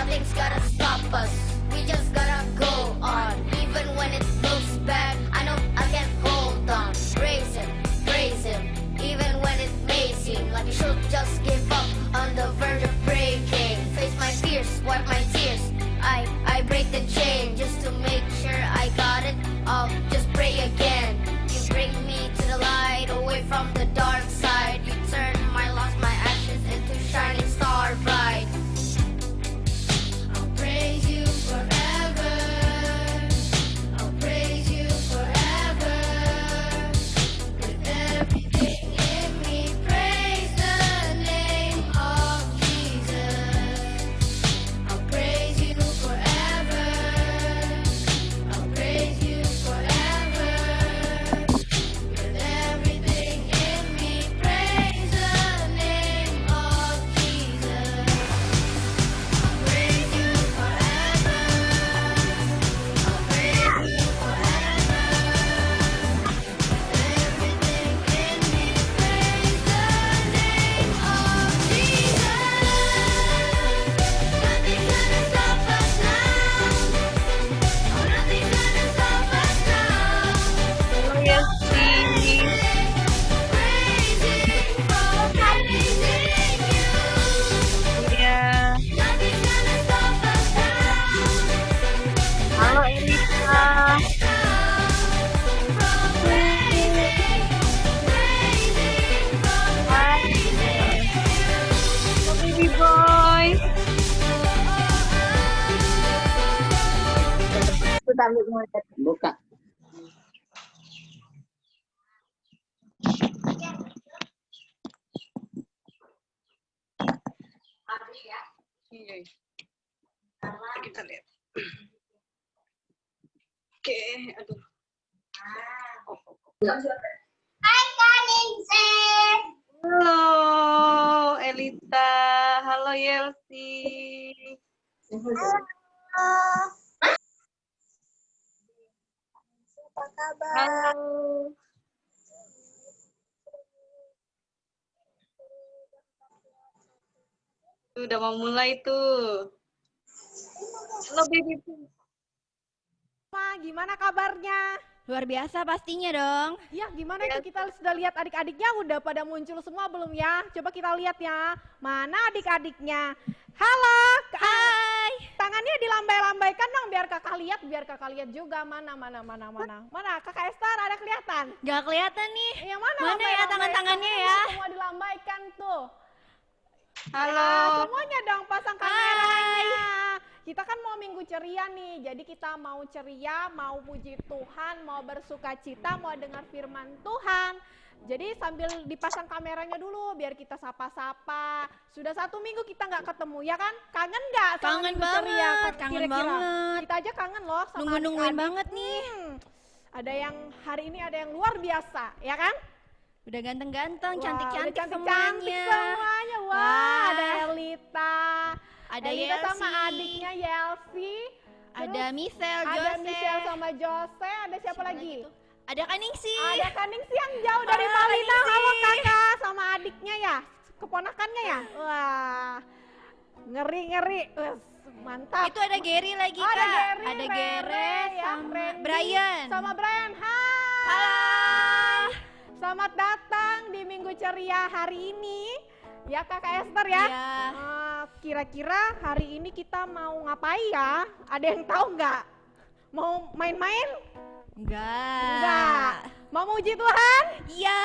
nothing's gonna stop us. We just gotta go on, even when it looks bad. I know I can hold on. Praise him, even when it may seem like you should just give up on the verge of breaking. Face my fears, wipe my tears. I break the chain just to make sure I got it. I'll just pray again. You bring me to the light, away from the dark side. You turn my loss, my ashes into shining star bright. I'll praise you forever. I'll praise you forever. With everything in me, praise the name of Jesus. I'll praise you forever. I'll praise you forever. With everything in me, praise the name of Jesus. I'll praise you forever. I'll praise you forever. With everything in me, praise the name of Jesus. Nothing's gonna stop us now. Oh, nothing's gonna stop us now. Halo Yelsi. Praising from praising you. Iya. Nothing's gonna stop us now. Halo Elisa. From praising from Hai. praising Halo Baby Boy. Buka. Iya. Kita lihat. Oke, aduh. Hai Kak Ningsih. Halo Elita. Halo Yelsi. Apa kabar? Halo. Tuh, udah mau mulai tuh. Halo Baby Boy. Ma, gimana kabarnya? Luar biasa pastinya dong. Ya, gimana itu kita sudah lihat adik-adiknya udah pada muncul semua belum ya? Coba kita lihat ya. Mana adik-adiknya? Halo, Hai. tangannya dilambai-lambaikan dong biar kakak lihat juga mana. Mana kakak Esther ada kelihatan? Gak kelihatan nih. Yang mana? Mana ya lambai-lambaikan? tangan-tangannya ya? Semua dilambaikan tuh. Halo. Ya, semuanya dong pasang kameranya. Kita kan mau minggu ceria nih, jadi kita mau ceria, mau puji Tuhan, mau bersuka cita, mau dengar firman Tuhan. Jadi sambil dipasang kameranya dulu, biar kita sapa-sapa. Sudah 1 minggu kita nggak ketemu, ya kan? Kangen nggak sama Kangen minggu banget, ceria? kangen Kira-kira? banget. Kita aja kangen loh sama Nungguin adik-adik. banget nih. Ada yang hari ini ada yang luar biasa, ya kan? Udah ganteng-ganteng, Wah, cantik-cantik udah cantik-cantik semuanya. semuanya. Wah, Wah. ada Elita. Ada Elita sama Yelsi. adiknya Yelsi. Ada Terus Michelle, ada Jose. Michelle sama Jose. Ada siapa lagi? tuh? Ada Kaningsih. Ada Kaningsih yang jauh dari Halo, Palina. Kaningsih. Halo kakak sama adiknya ya, keponakannya ya. Wah, ngeri. Mantap. Itu ada Gary lagi, Oh, Kak. ada Gary, Ada Rere, Gere ya, sama Randy Brian. Sama Brian. Hai. Halo. Selamat datang di Minggu Ceria hari ini. Ya Kakak Esther ya. Iya. Kira-kira hari ini kita mau ngapain ya? Ada yang tahu nggak? Mau main-main? Enggak. Mau muji Tuhan? Iya.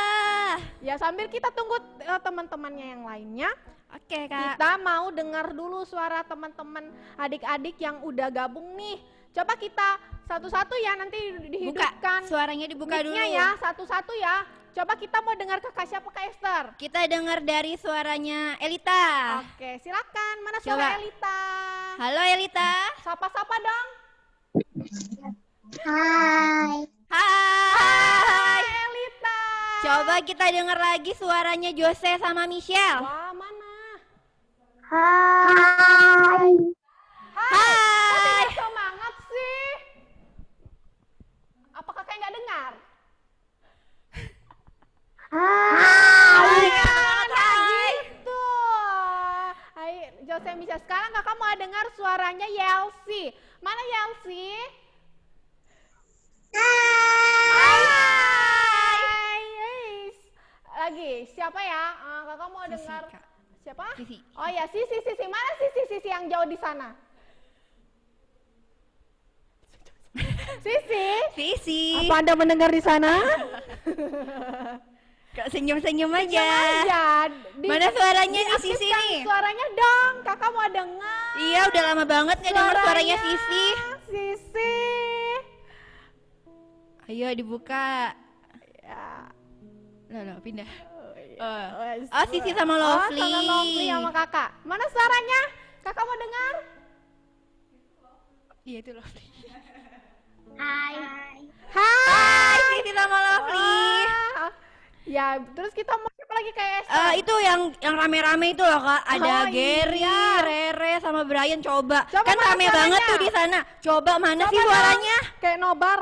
Ya sambil kita tunggu teman-temannya yang lainnya. Oke, Kak. Kita mau dengar dulu suara teman-teman adik-adik yang udah gabung nih. Coba kita satu-satu ya nanti dihidupkan. Suaranya dibuka dulu. mic-nya ya, satu-satu ya. Coba kita mau dengar kakak siapa Kak Esther? Kita dengar dari suaranya Elita. Oke, silakan. Mana Coba. suara Elita? Halo Elita. Sapa-sapa dong. Hai. Hai Elita. Coba kita dengar lagi suaranya Jose sama Michelle. Wah, mana? Hai. Hai. Kok tidak semangat sih? Apa kakak nggak dengar? Hai. Hai. Gitu. Hai, Jose Michelle. Sekarang kakak mau mau dengar suaranya Yelsi. Mana Yelsi? Hai. Lagi, siapa ya? Kakak mau Sisi, dengar Kak. siapa? Sisi. Oh ya, Sisi. Mana Sisi yang jauh di sana? Sisi. Apa Anda mendengar di sana? Kak senyum-senyum aja. Aja. Mana suaranya nih Sisi Diaktifkan nih? suaranya dong, kakak mau dengar. Iya, udah lama banget nggak denger suaranya Sisi. Sisi. Ayo dibuka. Ya. Loh, pindah. Oh, Sisi sama Lovely. Oh, sama Lovely sama kakak. Mana suaranya? Kakak mau dengar? Iya itu Lovely. Hai. Hai Sisi sama Lovely. Oh. Ya, terus kita mau siapa lagi kayak Esther? Itu yang rame-rame itu loh Kak. Ada Oh, Gary, iya. Rere sama Brian. Coba Coba kan mana rame suaranya? banget tuh di sana. Coba mana Coba sih dong. suaranya? Kayak nobar.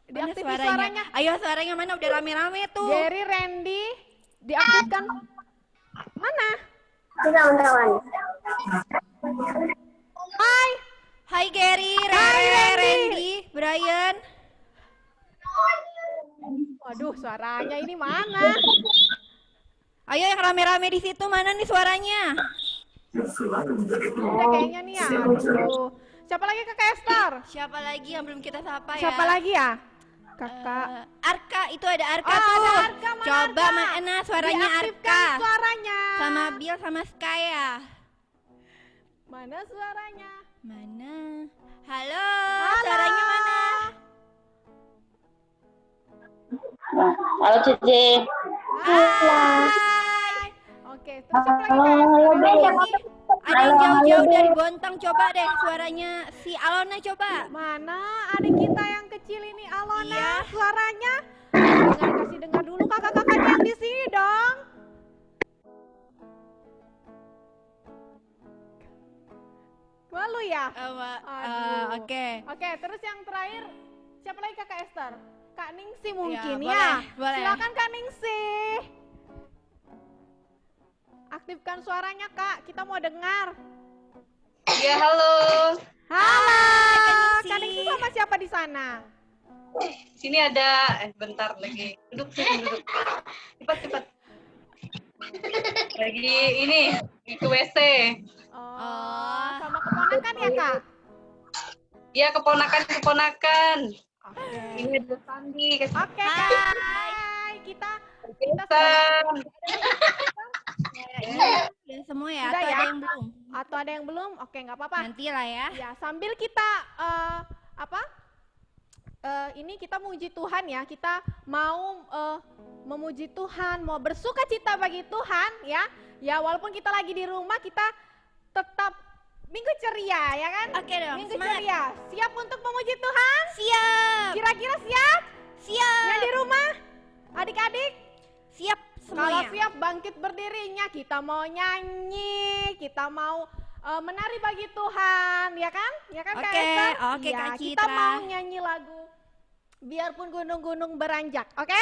Mana Diaktifkan suaranya. Ayo suaranya mana udah rame-rame tuh. Gary, Randy, diaktifkan. Mana? Teman-teman. Hai. Hai Gary, Hai, Rere, Randy. Randy, Brian. Waduh, suaranya ini mana? Ayo yang rame-rame di situ mana nih suaranya? Udah kayaknya nih ya. Aduh. Siapa lagi kakak Esther? Siapa lagi yang belum kita sapa ya? Siapa lagi ya? Kakak. Arka, itu ada Arka Oh, tuh. ada Arka, mana Coba Arka? mana suaranya Diaktifkan Arka. suaranya. Sama Bill sama Skaya. Mana suaranya? Mana? Halo, Halo. suaranya mana? Halo Cici. Hai. Oke, terus siapa lagi kak Esther? Halo, Ada yang Halo, jauh-jauh Bel. dari Bontang, coba deh suaranya si Alona coba. Mana adik kita yang kecil ini Alona? Iya. Suaranya? Kasih dengar dulu kakak-kakaknya yang di sini dong. Malu ya? Aduh. Oke. Oke, terus yang terakhir siapa lagi kakak Esther? Kak Ningsi mungkin Ya, ya. boleh. Silakan Kak Ningsi. Aktifkan suaranya Kak, kita mau dengar. Ya, halo. Halo, Kak Kak Ningsi. Ningsi sama siapa di sana? Sini ada, bentar lagi. Duduk sini, duduk. Cepat. Lagi ini, ke WC. Oh, sama keponakan ya Kak? Ya, keponakan. Oke. Ini ada Sandi. Oke Kak. Hai. Kita Kesan. Udah semua ya? Udah Atau ya? ada yang belum? atau ada yang belum? Oke, nggak apa-apa. Nanti lah ya. Ya, sambil kita ini kita memuji Tuhan ya. Kita mau memuji Tuhan, mau bersuka cita bagi Tuhan ya. Ya, walaupun kita lagi di rumah, kita tetap minggu ceria ya kan? Oke dong, Minggu semangat. ceria. Siap untuk memuji Tuhan? Siap. Kira-kira siap? Siap. Yang di rumah? Adik-adik? Siap Kalau semuanya. siap bangkit berdirinya, kita mau nyanyi, kita mau menari bagi Tuhan, ya kan? Ya kan Kak Oke, Esther? oke, Ya, Kak kita Citra. mau nyanyi lagu Biarpun Gunung-Gunung Beranjak, oke?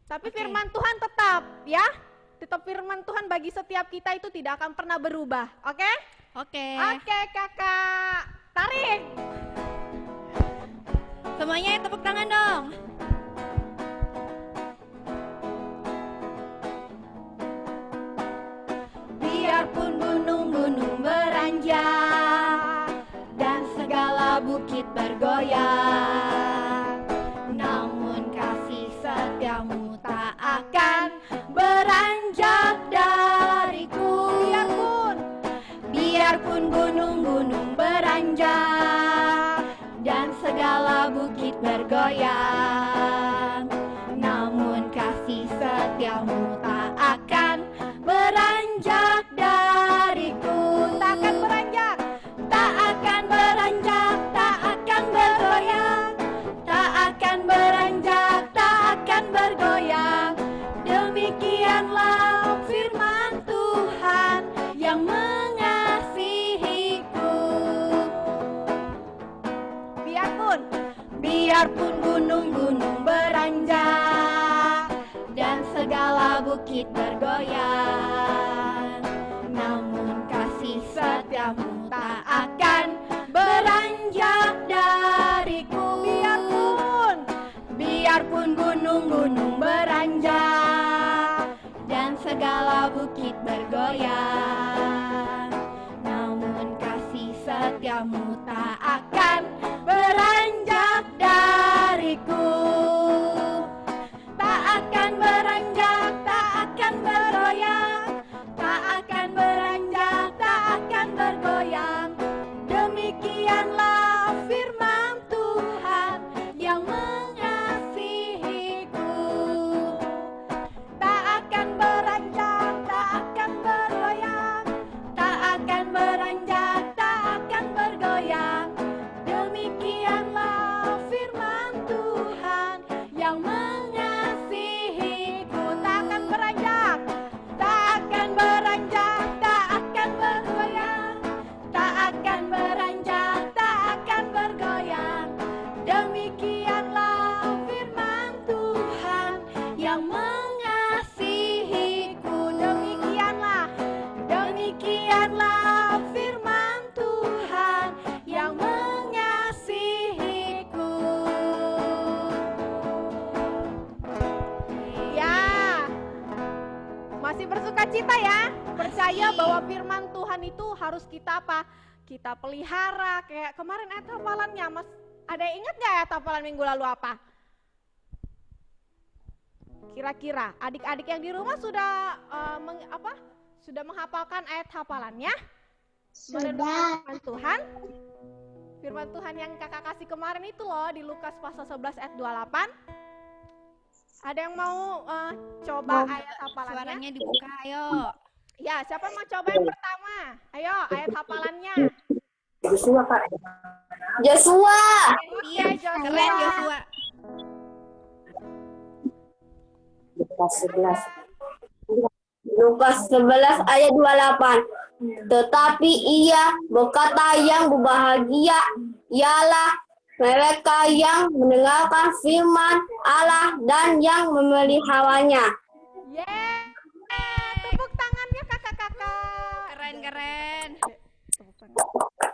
Tapi Oke. firman Tuhan tetap, ya. Tetap firman Tuhan bagi setiap kita itu tidak akan pernah berubah, oke? Oke. Oke, Kakak. Tarik. Semuanya tepuk tangan dong. Biarpun gunung-gunung beranjak dan segala bukit bergoyang, namun kasih setiamu tak akan beranjak dariku. Biarpun gunung-gunung beranjak dan segala bukit bergoyang, namun kasih setiamu tak akan beranjak dariku. Tak akan beranjak. Tak akan beranjak, tak akan bergoyang, tak akan beranjak, tak akan bergoyang. Demikianlah firman Tuhan yang mengasihiku. Biarpun gunung-gunung beranjak dan segala bukit bergoyang, setiamu tak akan beranjak dariku. Biarpun gunung-gunung beranjak dan segala bukit bergoyang, namun kasih setiamu tak akan beranjak dariku. Tak akan beranjak, tak akan bergoyang, tak akan beranjak, tak akan bergoyang. Demikianlah firman Tuhan yang mengasihiku. Tak akan beranjak, tak akan bergoyang, tak akan beranjak, tak akan bergoyang. Demikianlah firman Tuhan yang mengasihiku. Tak akan beranjak, tak akan beranjak, tak akan bergoyang, tak akan beranjak, tak akan bergoyang. Demikianlah firman Tuhan yang mengasihiku. Demikianlah firman Tuhan yang mengasihiku. Ya, masih bersuka cita ya. Percaya bahwa firman Tuhan itu harus kita apa? Kita pelihara. Kayak kemarin ayat hafalannya, Mas. Ada yang ingat gak ayat hafalan minggu lalu apa? Kira-kira adik-adik yang di rumah sudah sudah menghafalkan ayat hafalannya? Merenungkan firman Tuhan. Firman Tuhan yang kakak kasih kemarin itu loh di Lukas pasal 11 ayat 28. Ada yang mau coba ayat hafalannya? Suaranya dibuka, ayo. Ya, siapa mau coba yang pertama? Ayo, ayat hafalannya. Joshua, Kak. Joshua. Iya, Joshua. Keren Joshua. Lukas 11 ayat 28. Tetapi ia berkata, yang berbahagia ialah mereka yang mendengarkan firman Allah dan yang memeliharanya. Yeay, tepuk tangannya kakak-kakak. Keren. Tepuk tangan.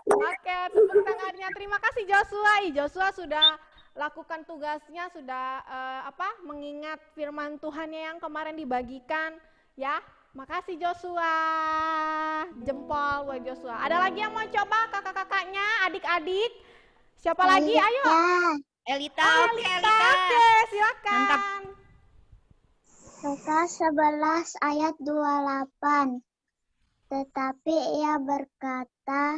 Oke, tepuk tangannya. Terima kasih Joshua. Joshua sudah lakukan tugasnya, sudah mengingat firman Tuhannya yang kemarin dibagikan. Ya, makasih Joshua. Jempol buat Joshua. Ada lagi yang mau coba kakak-kakaknya, adik-adik? Siapa lagi? Ayo. Elita, oke, Elita. Elita. Oke, silakan. Mantap. Lukas 11 ayat 28. Tetapi ia berkata,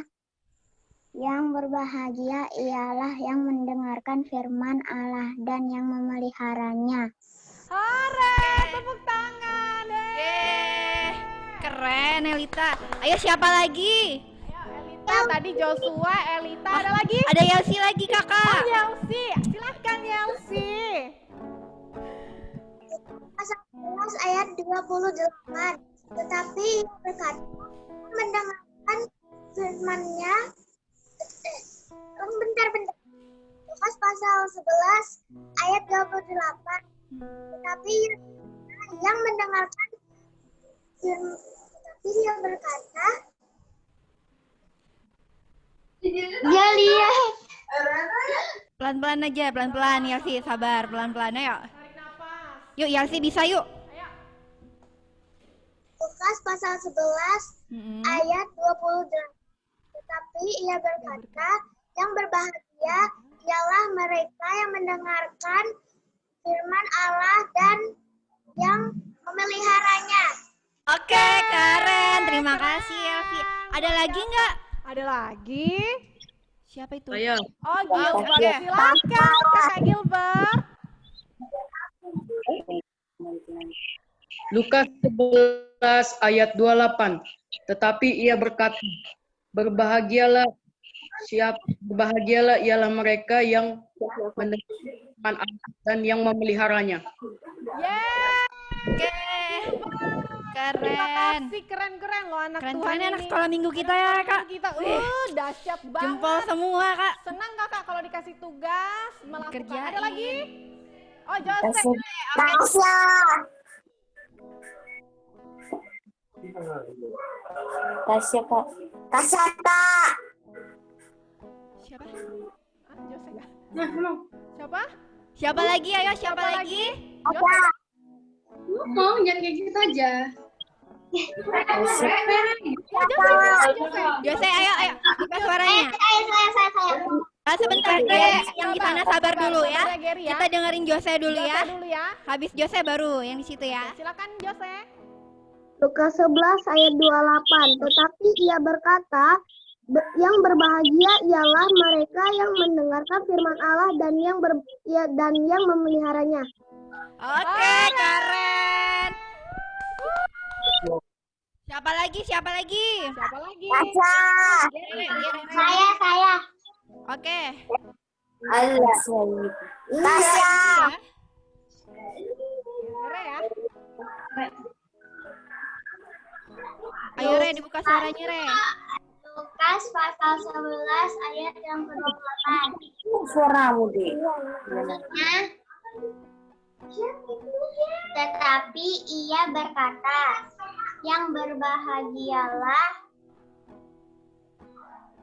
yang berbahagia ialah yang mendengarkan firman Allah dan yang memeliharanya. Hore, tepuk tangan. Yeay. Keren Elita. Ayo siapa lagi? Ayo Elita, tadi Joshua, Elita, ada lagi? Ada Yelsi lagi kakak. Oh, Yelsi, silahkan Yelsi. Pasal 11 ayat 28. Tetapi ia berkata, mendengarkan firman-Nya. Bentar. Lukas pasal 11 ayat 28. Tetapi yang mendengarkan firman, tetapi dia berkata, dia lihat. Pelan-pelan aja, pelan-pelan Yelsi, sabar, pelan-pelan ayo. Tarik nafas. Yuk Yelsi bisa yuk. Ayo. Lukas pasal 11 ayat 28. Tetapi ia berkata, yang berbahagia ialah mereka yang mendengarkan firman Allah dan yang memeliharanya. Oke, keren. Terima kasih Yelsi. Ada lagi nggak? Ada lagi? Siapa itu? Ayo. Oh, Gilbert. Oke. Silakan Kakak Gilbert. Lukas 11 ayat 28. Tetapi ia berkata, berbahagialah ialah mereka yang mendengarkan Allah dan yang memeliharanya. Yeay. Oke. Terima Keren. kasih, keren-keren loh anak Tuhan Keren-keren ini. anak sekolah minggu kita ya kak. Kita, dahsyat banget. Jempol semua kak. Senang kakak kalau dikasih tugas melakukan. Dikerjain. Ada lagi? Oh, Joseph. Tasya. Tasya, Kak. Tasyata. Siapa? Ah, Jose ya? Nah, mau. Siapa? Siapa lagi? Ayo, siapa lagi? Ada. Ngomong, jangan kayak gitu aja. Jose. Jose, ayo, buka suaranya. Saya. Sebentar, yang di sana sabar dulu ya. Sabar Gary ya. Kita dengerin Jose dulu Jose ya. dulu ya. Habis Jose baru yang di situ ya. Silakan Jose. Lukas 11 ayat 28. Tetapi ia berkata, yang berbahagia ialah mereka yang mendengarkan firman Allah dan yang memeliharanya. Oke, keren. Siapa lagi? Siapa lagi? Tasya. Saya. Oke. Allah. Tasya. Re ya. Ayo Re, dibuka suaranya Re. Lukas pasal 11 ayat yang ke-28. Suaramu deh. Tetapi ia berkata, yang berbahagialah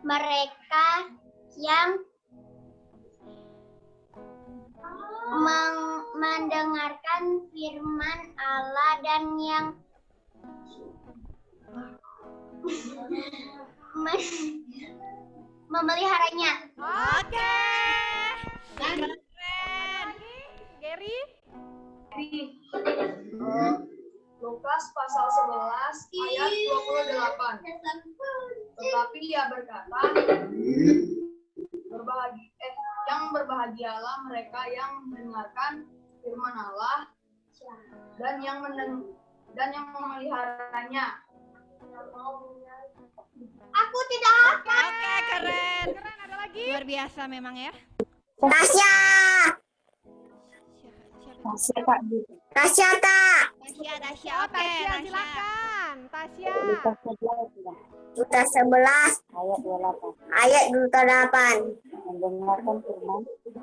mereka yang mendengarkan firman Allah dan yang memeliharanya. Oke. Keren. Gary. Lukas pasal 11 ayat 28. Tetapi ia berkata, yang berbahagialah mereka yang mendengarkan firman Allah dan yang memeliharanya. Aku tidak hafal. Oke, keren. Keren, ada lagi? Luar biasa memang ya. Tasya. Siapa? Tasya, Kak. Tasya. Oh, Oke, Tasya, Tasya. silakan. Tasya. Lukas 11 ayat 28.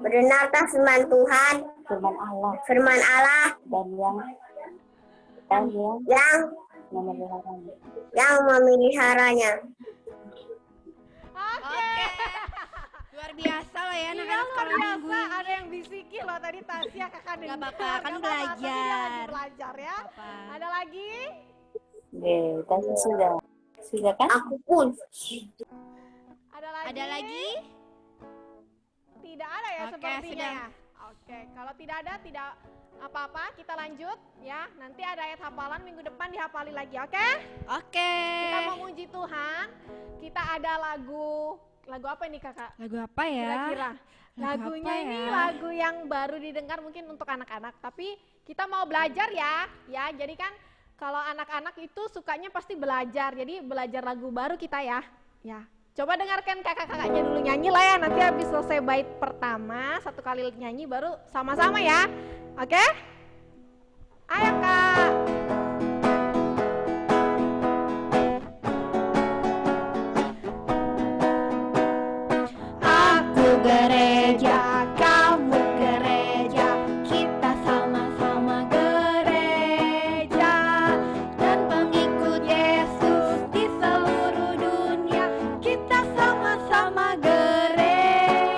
Mendengarkan firman Tuhan, firman Allah yang memeliharanya. Oke. Luar biasa lah ya Iya, anak-anak luar sekolah biasa. minggu ini. Ada yang bisiki loh tadi Tasya kakak dengar. Gak apa-apa, kan Gak apa-apa, tapi dia lagi belajar. belajar ya. Apa? Ada lagi? Tadi sudah. Sudah kan? Aku pun. Ada lagi? Ada lagi? Tidak ada ya Oke, sepertinya sudah. ya. Oke, kalau tidak ada tidak apa-apa, kita lanjut ya. Nanti ada ayat hafalan minggu depan dihafali lagi, oke? Oke. Kita mau muji Tuhan. Kita ada lagu apa ini kakak? Lagu apa ya? Kira-kira. Lagu Lagunya apa ini ya? lagu yang baru didengar mungkin untuk anak-anak. Tapi kita mau belajar ya. Jadi kan kalau anak-anak itu sukanya pasti belajar. Jadi belajar lagu baru kita ya. Coba dengarkan kakak-kakaknya dulu nyanyi lah ya. Nanti habis selesai bait pertama, satu kali nyanyi baru sama-sama ya. Oke? Ayo Kak. Aku gereja, kamu gereja, kita sama-sama gereja, dan pengikut Yesus di seluruh dunia, kita sama-sama gereja.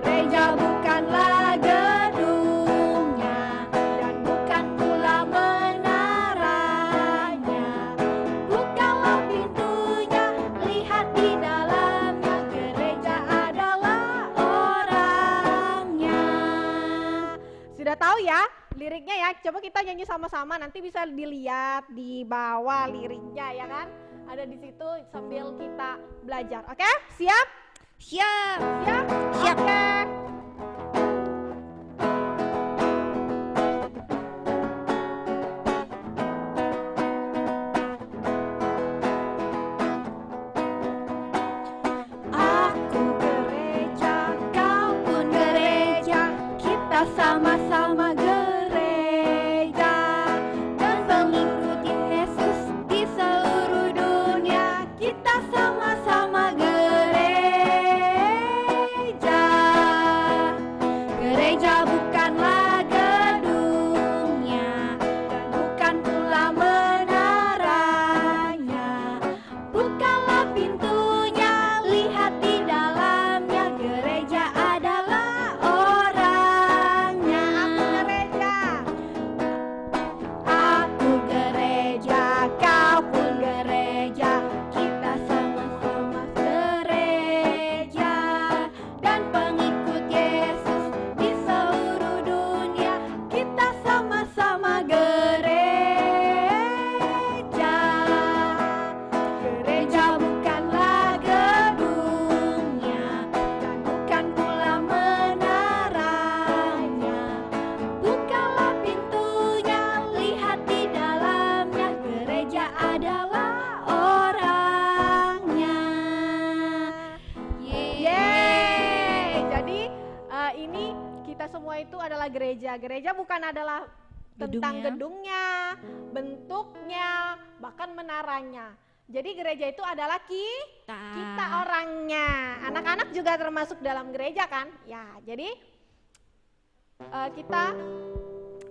Gereja bukanlah gedungnya, dan bukan pula menaranya, bukanlah pintunya, lihat di dalamnya, gereja adalah orangnya. Sudah tahu ya liriknya ya? Coba kita nyanyi sama-sama, nanti bisa dilihat di bawah liriknya ya kan? Ada di situ sambil kita belajar. Oke? Siap? Siap. Siap? Siap. Oke. Aku gereja, kau pun gereja, kita sama-sama gereja, dan pengikut Yesus di seluruh dunia, kita sama-sama gereja. adalah gereja. Gereja bukan adalah tentang Gedungnya. gedungnya, bentuknya, bahkan menaranya. Jadi gereja itu adalah kita orangnya. Anak-anak juga termasuk dalam gereja kan? Ya, jadi kita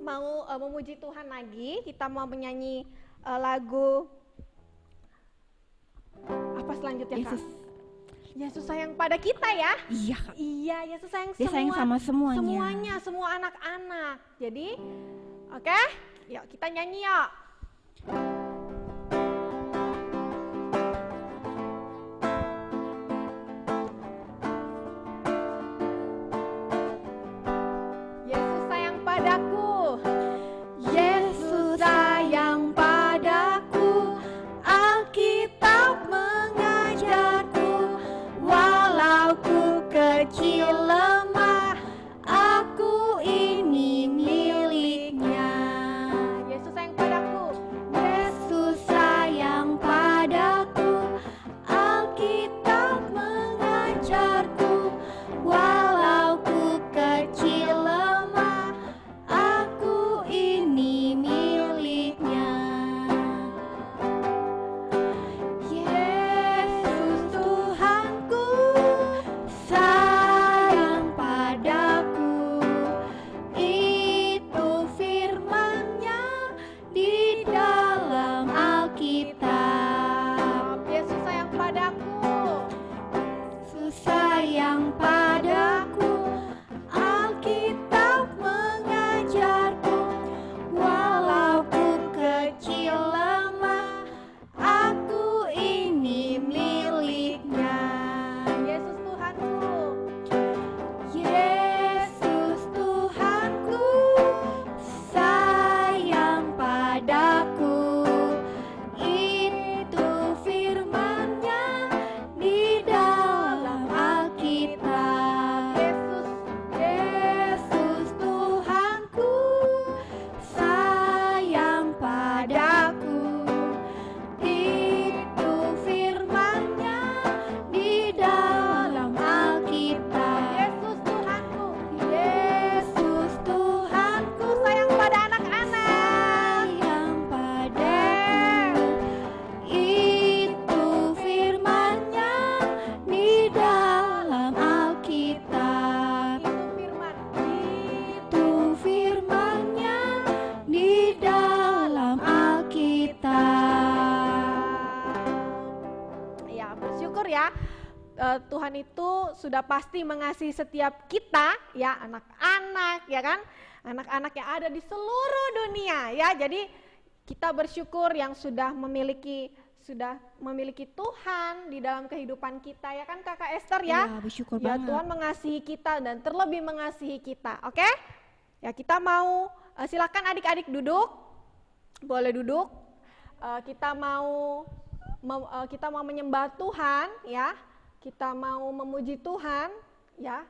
mau memuji Tuhan lagi. Kita mau menyanyi lagu apa selanjutnya, Kak? Yesus sayang pada kita ya. Iya, Kak. Iya, Yesus sayang Dia sayang sama semuanya. semuanya, semua anak-anak. Jadi, oke, yuk kita nyanyi yuk. Yesus sayang padaku. Yesus sayang padaku, Alkitab mengajarku, walau ku kecil lemah, aku ini miliknya. Yesus sayang padaku. Yesus sayang padaku, Alkitab mengajarku, walau ku kecil lemah, aku ini miliknya. Yesus Tuhanku sayang padaku, itu firman-Nya di dalam Alkitab. Yesus sayang padaku. Yesus sayang padaku, Alkitab mengajarku, walau ku kecil lemah, aku ini miliknya. Yesus Tuhanku. Yesus Tuhanku sayang padaku, itu firman-Nya di dalam Alkitab. Yesus Tuhanku sayang padaku, itu firman-Nya di dalam Alkitab. Yesus Tuhanku. Yesus Tuhanku Sayang pada anak-anak. sayang padaku, itu firman-Nya di dalam Alkitab. Itu firman. Itu firman-Nya di dalam Alkitab. Ya, bersyukur ya. Tuhan itu sudah pasti mengasihi setiap kita ya, anak-anak ya kan, anak-anak yang ada di seluruh dunia ya. Jadi kita bersyukur yang sudah memiliki Tuhan di dalam kehidupan kita ya kan Kakak Esther ya. Iya, bersyukur Ya banget. Tuhan mengasihi kita dan terlebih mengasihi kita. Oke? Ya kita mau silakan adik-adik duduk. Boleh duduk. Kita mau menyembah Tuhan ya. Kita mau memuji Tuhan ya.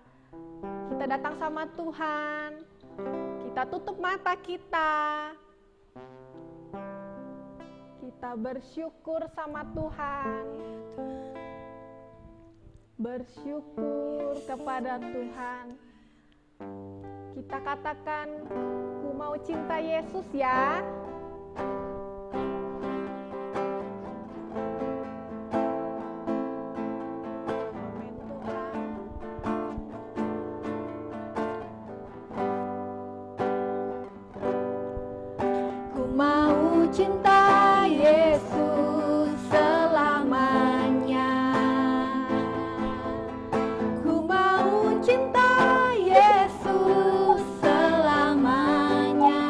Kita datang sama Tuhan. Kita tutup mata kita. Kita bersyukur sama Tuhan. Bersyukur kepada Tuhan. Kita katakan, ku mau cinta Yesus ya. Amin Tuhan. Ku mau cinta Yesus selamanya. Ku mau cinta Yesus selamanya.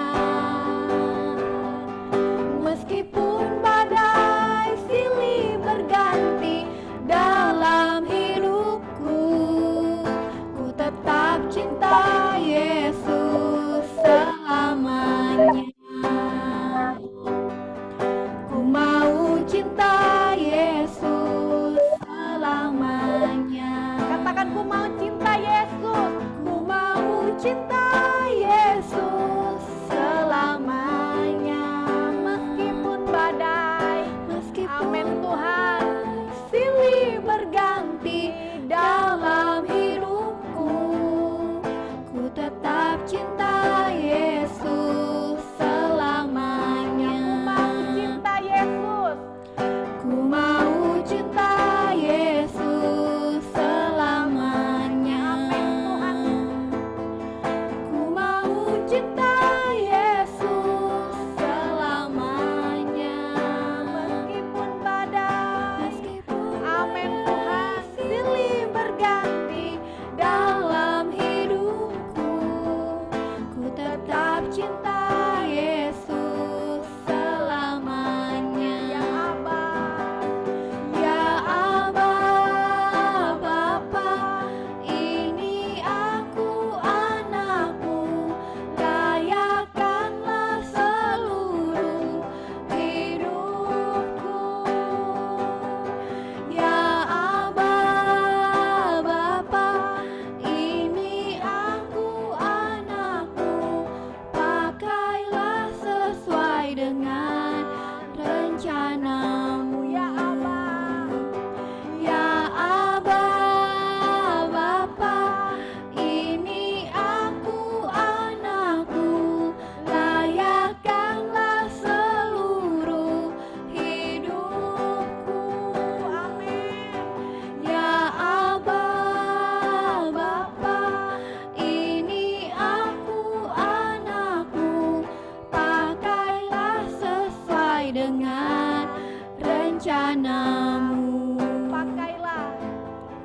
rencanamu.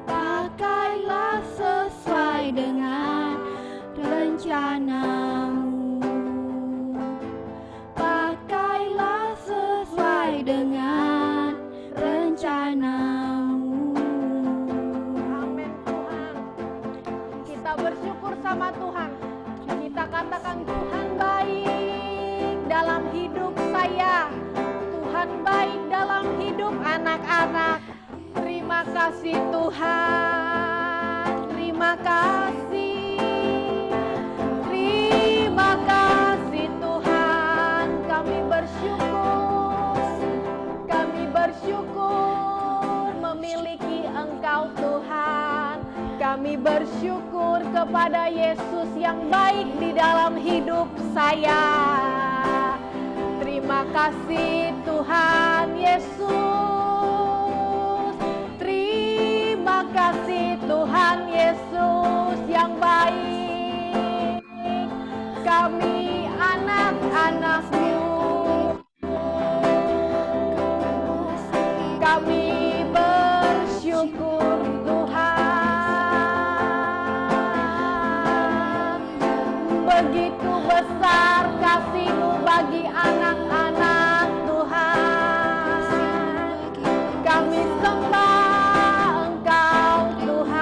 Pakailah sesuai dengan rencanamu. Pakailah sesuai dengan rencanamu. Amin Tuhan. Kita bersyukur sama Tuhan. Kita katakan Tuhan baik dalam hidup saya. Tuhan baik dalam hidup anak-anak. Terima kasih Tuhan. Terima kasih. Terima kasih Tuhan. Kami bersyukur. Kami bersyukur memiliki Engkau Tuhan. Kami bersyukur kepada Yesus yang baik di dalam hidup saya. Terima kasih Tuhan Yesus. Terima kasih Tuhan Yesus yang baik. Kami anak-anak-Mu. Kami bersyukur Tuhan. Begitu besar kasih-Mu bagi anak-anak Tuhan. Kami sembah Engkau Tuhan.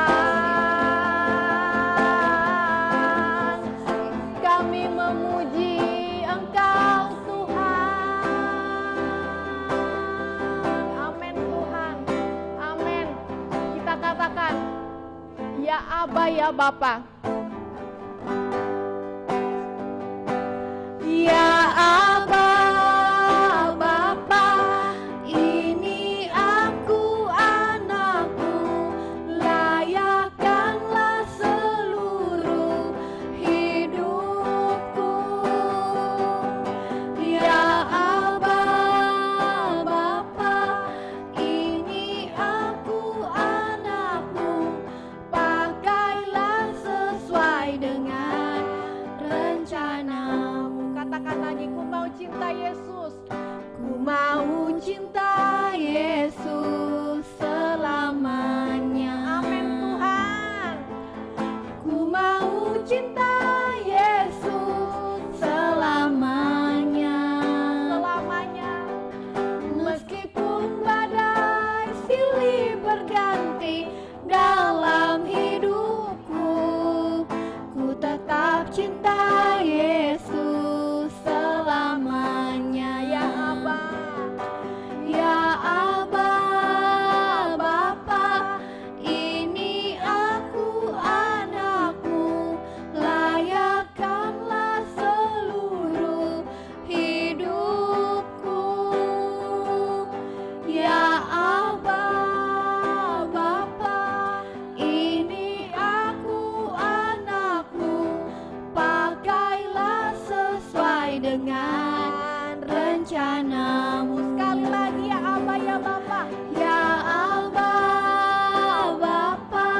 Kami memuji Engkau Tuhan. Amin Tuhan. Amin. Kita katakan, ya Aba ya Bapa. Ya Aba, Bapa, ini aku anakmu, layakkanlah seluruh hidupku. Ya Aba, Bapa, ini aku anakmu, pakailah sesuai dengan rencanamu. Katakan lagi, ku mau cinta Yesus. Ku mau cinta Yesus selamanya. Amin Tuhan. Ku mau cinta Yesus selamanya. Selamanya. Meskipun badai silih berganti dalam hidupku, ku tetap cinta Yesus selamanya. Ya Aba, ya Aba, Bapa, ini aku anakmu, layakkanlah seluruh hidupku. Ya Aba, Bapa, ini aku anakmu, pakailah sesuai dengan rencanamu. Sekali lagi, ya Aba ya Bapa. Ya Aba, Bapa,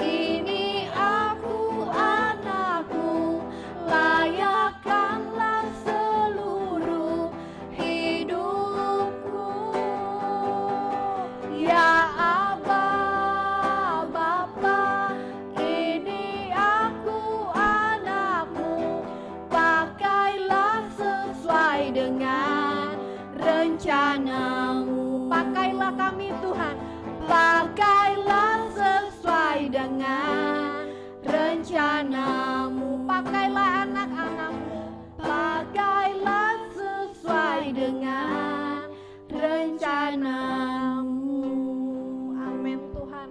ini aku anakmu, layakkanlah seluruh hidupku. Ya Aba, Bapa, ini aku anakmu, pakailah sesuai dengan rencanamu. Pakailah kami Tuhan, pakailah sesuai dengan rencanamu. Pakailah anak-anakmu, pakailah sesuai dengan rencanamu. Amin Tuhan.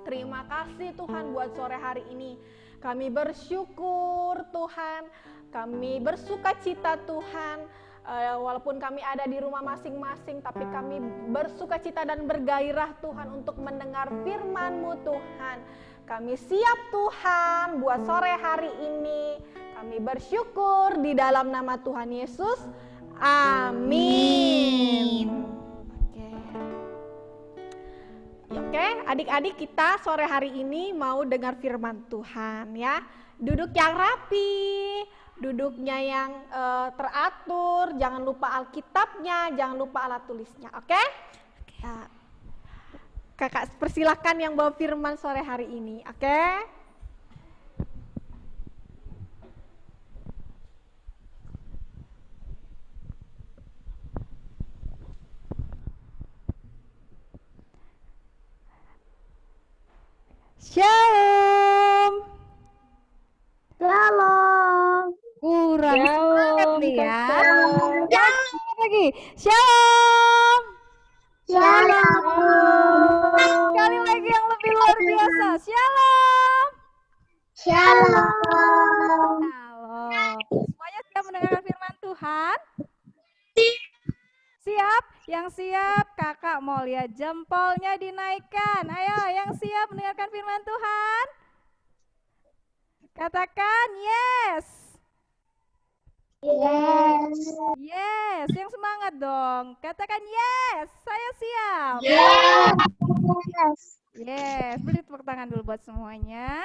Terima kasih Tuhan buat sore hari ini. Kami bersyukur Tuhan, kami bersuka cita Tuhan. Walaupun kami ada di rumah masing-masing, tapi kami bersuka cita dan bergairah Tuhan untuk mendengar firman-Mu Tuhan. Kami siap Tuhan buat sore hari ini. Kami bersyukur di dalam nama Tuhan Yesus. Amin. Oke, adik-adik kita sore hari ini mau dengar firman Tuhan ya. Duduk yang rapi, Duduknya yang teratur, jangan lupa Alkitabnya, jangan lupa alat tulisnya, oke? Nah, Kakak persilahkan yang bawa firman sore hari ini, oke? Shalom. Shalom. Kurang semangat nih ya. Shalom. Semangat lagi. Shalom. Shalom. Sekali lagi yang lebih luar biasa. Shalom. Shalom. Shalom. Semuanya siap mendengarkan firman Tuhan? Siap? Yang siap, kakak mau lihat jempolnya dinaikkan. Ayo, yang siap mendengarkan firman Tuhan? Katakan yes. Yes. Yes, yang semangat dong. Katakan yes, saya siap. Yes. Yes, beri tepuk tangan dulu buat semuanya.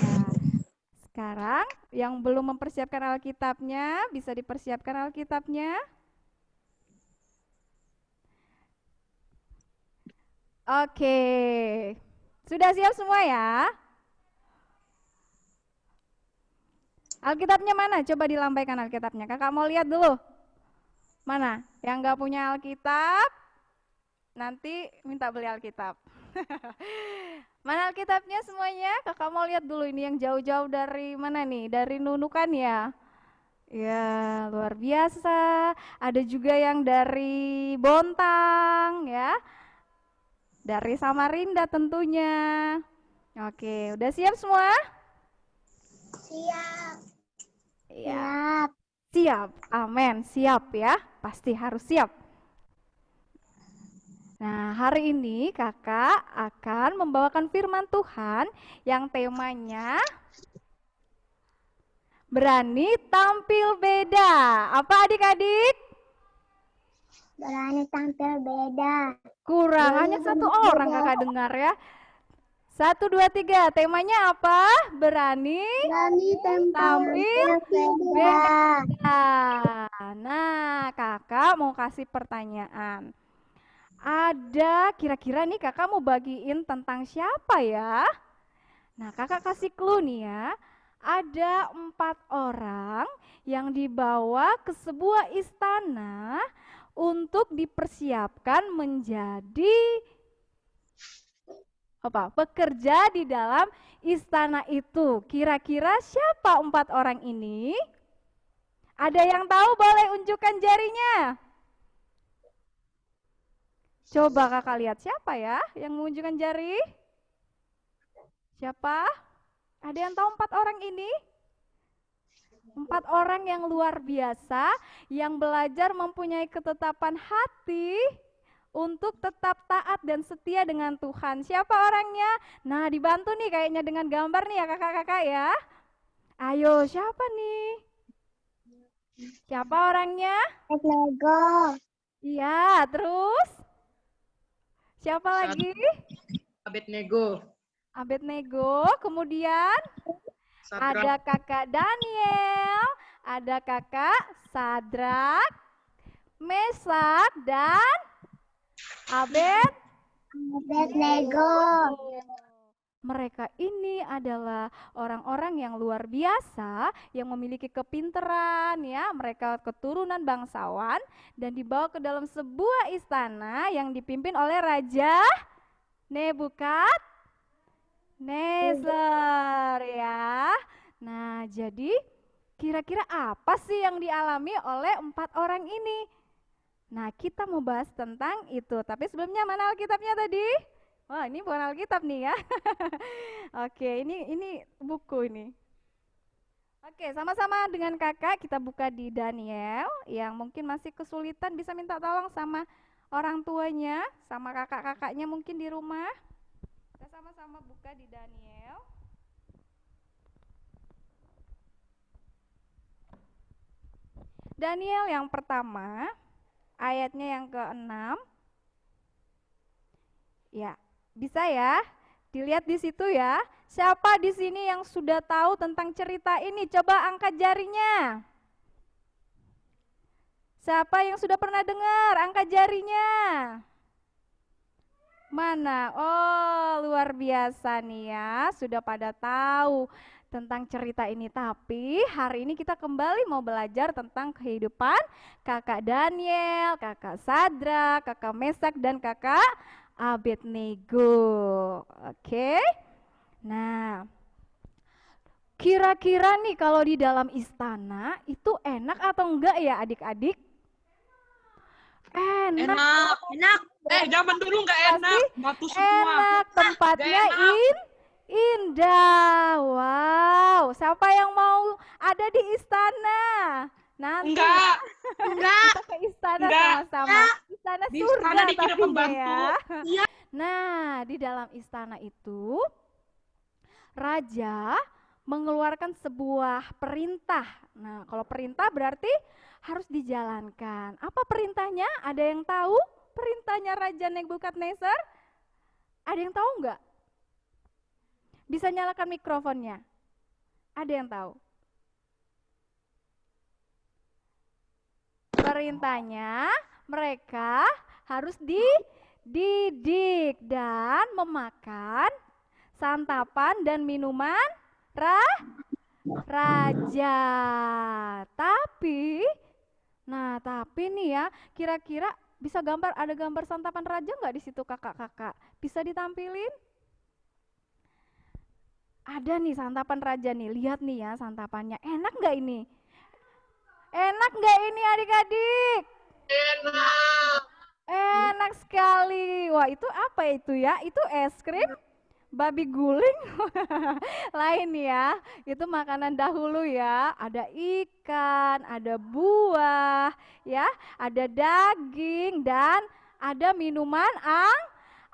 Nah, sekarang yang belum mempersiapkan Alkitabnya, bisa dipersiapkan Alkitabnya. Oke, sudah siap semua ya? Alkitabnya mana? Coba dilambaikan Alkitabnya. Kakak mau lihat dulu. Mana? Yang nggak punya Alkitab, nanti minta beli Alkitab. Mana Alkitabnya semuanya? Kakak mau lihat dulu ini yang jauh-jauh dari mana nih? Dari Nunukan ya? Ya, luar biasa. Ada juga yang dari Bontang ya. Dari Samarinda tentunya. Oke, udah siap semua? Siap. Ya. Siap. Amin. Siap ya. Pasti harus siap. Nah, hari ini kakak akan membawakan firman Tuhan yang temanya berani tampil beda. Apa adik-adik? Berani tampil beda. Kurang, hanya satu orang kakak dengar ya. 1, 2, 3, temanya apa? Berani Berani tampil beda. Nah, kakak mau kasih pertanyaan. Ada kira-kira nih kakak mau bagiin tentang siapa ya? Nah, kakak kasih clue nih ya. Ada 4 orang yang dibawa ke sebuah istana untuk dipersiapkan menjadi pekerja di dalam istana itu. Kira-kira siapa 4 orang ini? Ada yang tahu boleh unjukkan jarinya? Coba kakak lihat siapa ya yang menunjukkan jari? Siapa? Ada yang tahu 4 orang ini? 4 orang yang luar biasa, yang belajar mempunyai ketetapan hati untuk tetap taat dan setia dengan Tuhan. Siapa orangnya? Nah, dibantu nih kayaknya dengan gambar nih ya kakak-kakak ya. Ayo, siapa nih? Siapa orangnya? Lego. Iya, terus? Siapa lagi? Abednego. Abednego, kemudian ada kakak Daniel, ada kakak Sadrak, Mesak, dan Abednego. Mereka ini adalah orang-orang yang luar biasa, yang memiliki kepintaran ya, mereka keturunan bangsawan dan dibawa ke dalam sebuah istana yang dipimpin oleh Raja Nebukadnezar ya. Nah, jadi kira-kira apa sih yang dialami oleh 4 orang ini? Nah, kita mau bahas tentang itu. Tapi sebelumnya mana Alkitabnya tadi? Wah, ini bukan Alkitab nih ya. Oke, ini buku ini. Oke, sama-sama dengan kakak kita buka di Daniel. Yang mungkin masih kesulitan bisa minta tolong sama orang tuanya, sama kakak-kakaknya mungkin di rumah. Kita sama-sama buka di Daniel. Daniel yang pertama, ayatnya yang ke-6. Ya, bisa ya? Dilihat di situ ya. Siapa di sini yang sudah tahu tentang cerita ini? Coba angkat jarinya. Siapa yang sudah pernah dengar? Angkat jarinya. Mana? Oh, luar biasa nih ya, sudah pada tahu tentang cerita ini. Tapi hari ini kita kembali mau belajar tentang kehidupan kakak Daniel, kakak Sadrak, kakak Mesak, dan kakak Abednego. Oke? Nah, kira-kira nih kalau di dalam istana itu enak atau enggak ya adik-adik? Enak. Enak. Zaman dulu nggak enak. Batu semua. Enak, tempatnya indah. Wow, siapa yang mau ada di istana? Nanti Enggak. kita ke istana sama-sama. Istana Di surga istana dikira tapinya pembantu. ya. Nah, di dalam istana itu raja mengeluarkan sebuah perintah. Nah, kalau perintah berarti harus dijalankan. Apa perintahnya? Ada yang tahu? Perintahnya Raja Nebukadnezar? Ada yang tahu enggak? Bisa nyalakan mikrofonnya. Ada yang tahu? Perintahnya mereka harus dididik dan memakan santapan dan minuman raja. Tapi nih ya, kira-kira bisa ada gambar santapan raja nggak di situ kakak-kakak? Bisa ditampilin? Ada nih santapan raja nih, lihat nih ya santapannya. Enak nggak ini? Enak nggak ini adik-adik? Enak sekali. Wah, itu apa itu ya? Itu es krim babi guling. Lain ya. Itu makanan dahulu ya. Ada ikan, ada buah, ya, ada daging dan ada minuman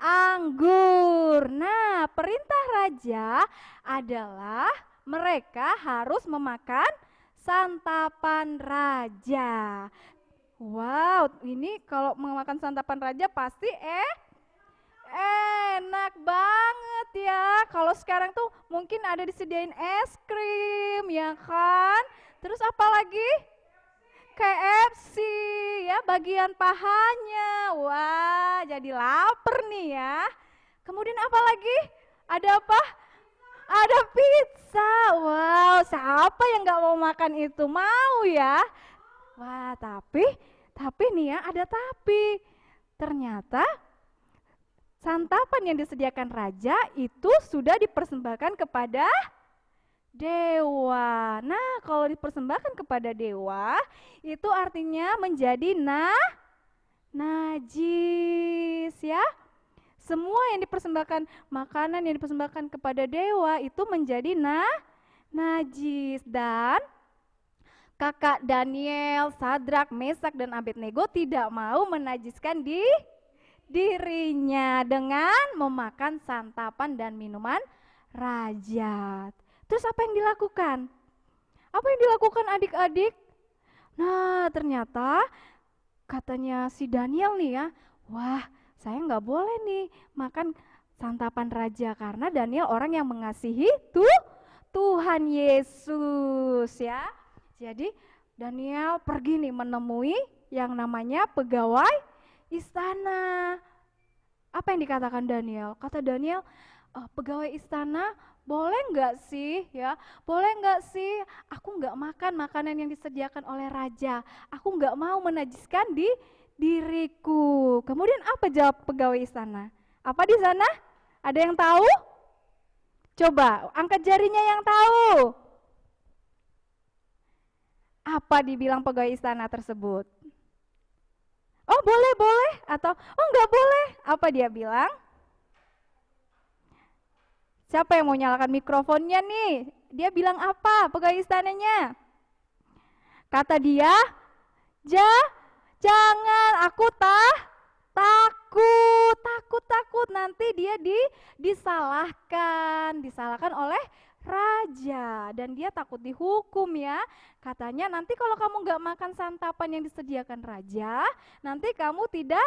anggur. Nah, perintah raja adalah mereka harus memakan santapan raja. Wow, ini kalau memakan santapan raja pasti enak banget ya. Kalau sekarang tuh mungkin ada disediain es krim, ya kan? Terus apa lagi? KFC ya, bagian pahanya. Wah, jadi lapar nih ya. Kemudian apa lagi? Ada apa? Ada pizza. Wow, siapa yang nggak mau makan itu? Mau ya? Wah, tapi nih ya, ada tapi. Ternyata santapan yang disediakan raja itu sudah dipersembahkan kepada dewa. Nah, kalau dipersembahkan kepada dewa, itu artinya menjadi najis ya. Semua yang dipersembahkan, makanan yang dipersembahkan kepada dewa itu menjadi najis. Dan kakak Daniel, Sadrak, Mesak, dan Abednego tidak mau menajiskan dirinya dengan memakan santapan dan minuman raja. Terus apa yang dilakukan? Apa yang dilakukan adik-adik? Nah, ternyata katanya si Daniel nih ya, wah, saya nggak boleh nih makan santapan raja karena Daniel orang yang mengasihi Tuhan Yesus ya. Jadi Daniel pergi nih menemui yang namanya pegawai istana. Apa yang dikatakan Daniel? Kata Daniel, pegawai istana, boleh nggak sih ya? Boleh nggak sih? Aku nggak makan makanan yang disediakan oleh raja. Aku nggak mau menajiskan diriku. Kemudian apa jawab pegawai istana? Apa di sana? Ada yang tahu? Coba angkat jarinya yang tahu. Apa dibilang pegawai istana tersebut? Oh boleh, atau oh nggak boleh. Apa dia bilang? Siapa yang mau nyalakan mikrofonnya nih? Dia bilang apa pegawai istananya? Kata dia, jangan, aku takut nanti dia disalahkan oleh raja dan dia takut dihukum ya. Katanya nanti kalau kamu nggak makan santapan yang disediakan raja, nanti kamu tidak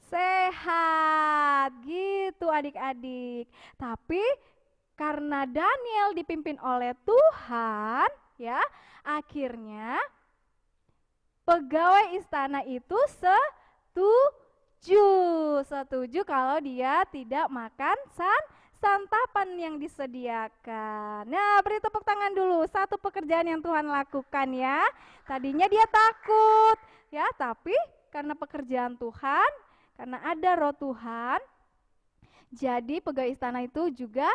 sehat. Gitu adik-adik. Tapi karena Daniel dipimpin oleh Tuhan, ya, akhirnya pegawai istana itu setuju kalau dia tidak makan santapan yang disediakan. Nah, beri tepuk tangan dulu. Satu pekerjaan yang Tuhan lakukan ya. Tadinya dia takut, ya, tapi karena pekerjaan Tuhan, karena ada Roh Tuhan, jadi pegawai istana itu juga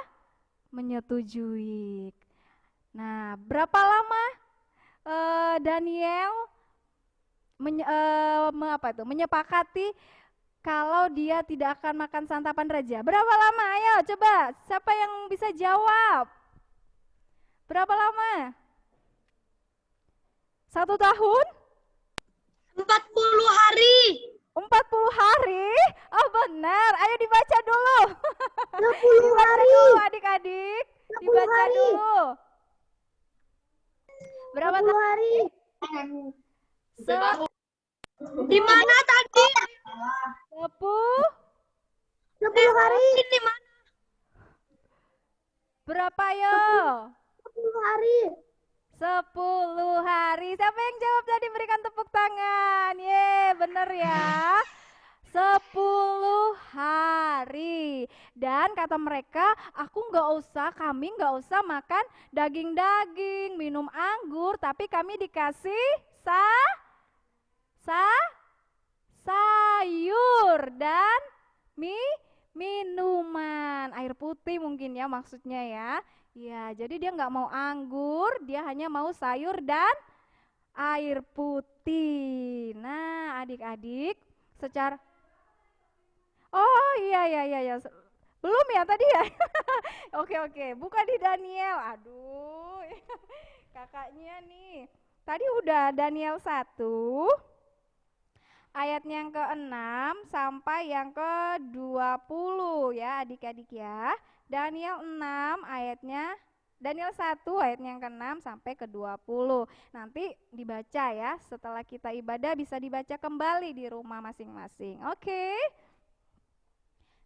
menyetujui. Nah, berapa lama Daniel menyepakati kalau dia tidak akan makan santapan raja? Berapa lama? Ayo coba, siapa yang bisa jawab? Berapa lama? 1 tahun? 40 hari. 40 hari? Oh benar, ayo dibaca dulu. 60 hari. Adik-adik, dibaca dulu. Berapa 10 hari. Di mana tadi? 10 hari. Di mana? Berapa yo? 10 hari. 10 hari. Siapa yang jawab tadi? Berikan tepuk tangan. Ye, bener ya. 10 hari. Dan kata mereka, kami nggak usah makan daging-daging, minum anggur, tapi kami dikasih sayur dan minuman, air putih mungkin ya maksudnya ya. Ya, jadi dia nggak mau anggur, dia hanya mau sayur dan air putih. Nah, adik-adik, oh iya. Belum ya tadi ya? Oke, buka di Daniel. Aduh, kakaknya nih. Tadi udah Daniel 1, ayatnya yang ke-6 sampai yang ke-20 ya adik-adik ya. Daniel 1 ayatnya yang ke-6 sampai ke-20. Nanti dibaca ya, setelah kita ibadah bisa dibaca kembali di rumah masing-masing. Oke.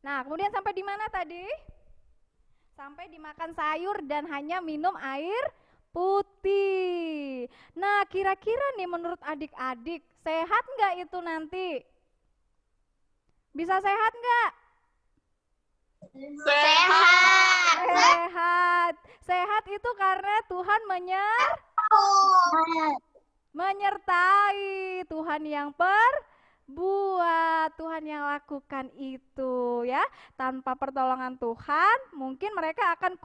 Nah, kemudian sampai di mana tadi? Sampai dimakan sayur dan hanya minum air putih. Nah, kira-kira nih menurut adik-adik, sehat nggak itu nanti? Bisa sehat nggak? Sehat itu karena Tuhan menyertai, Tuhan yang buat, Tuhan yang lakukan itu ya. Tanpa pertolongan Tuhan mungkin mereka akan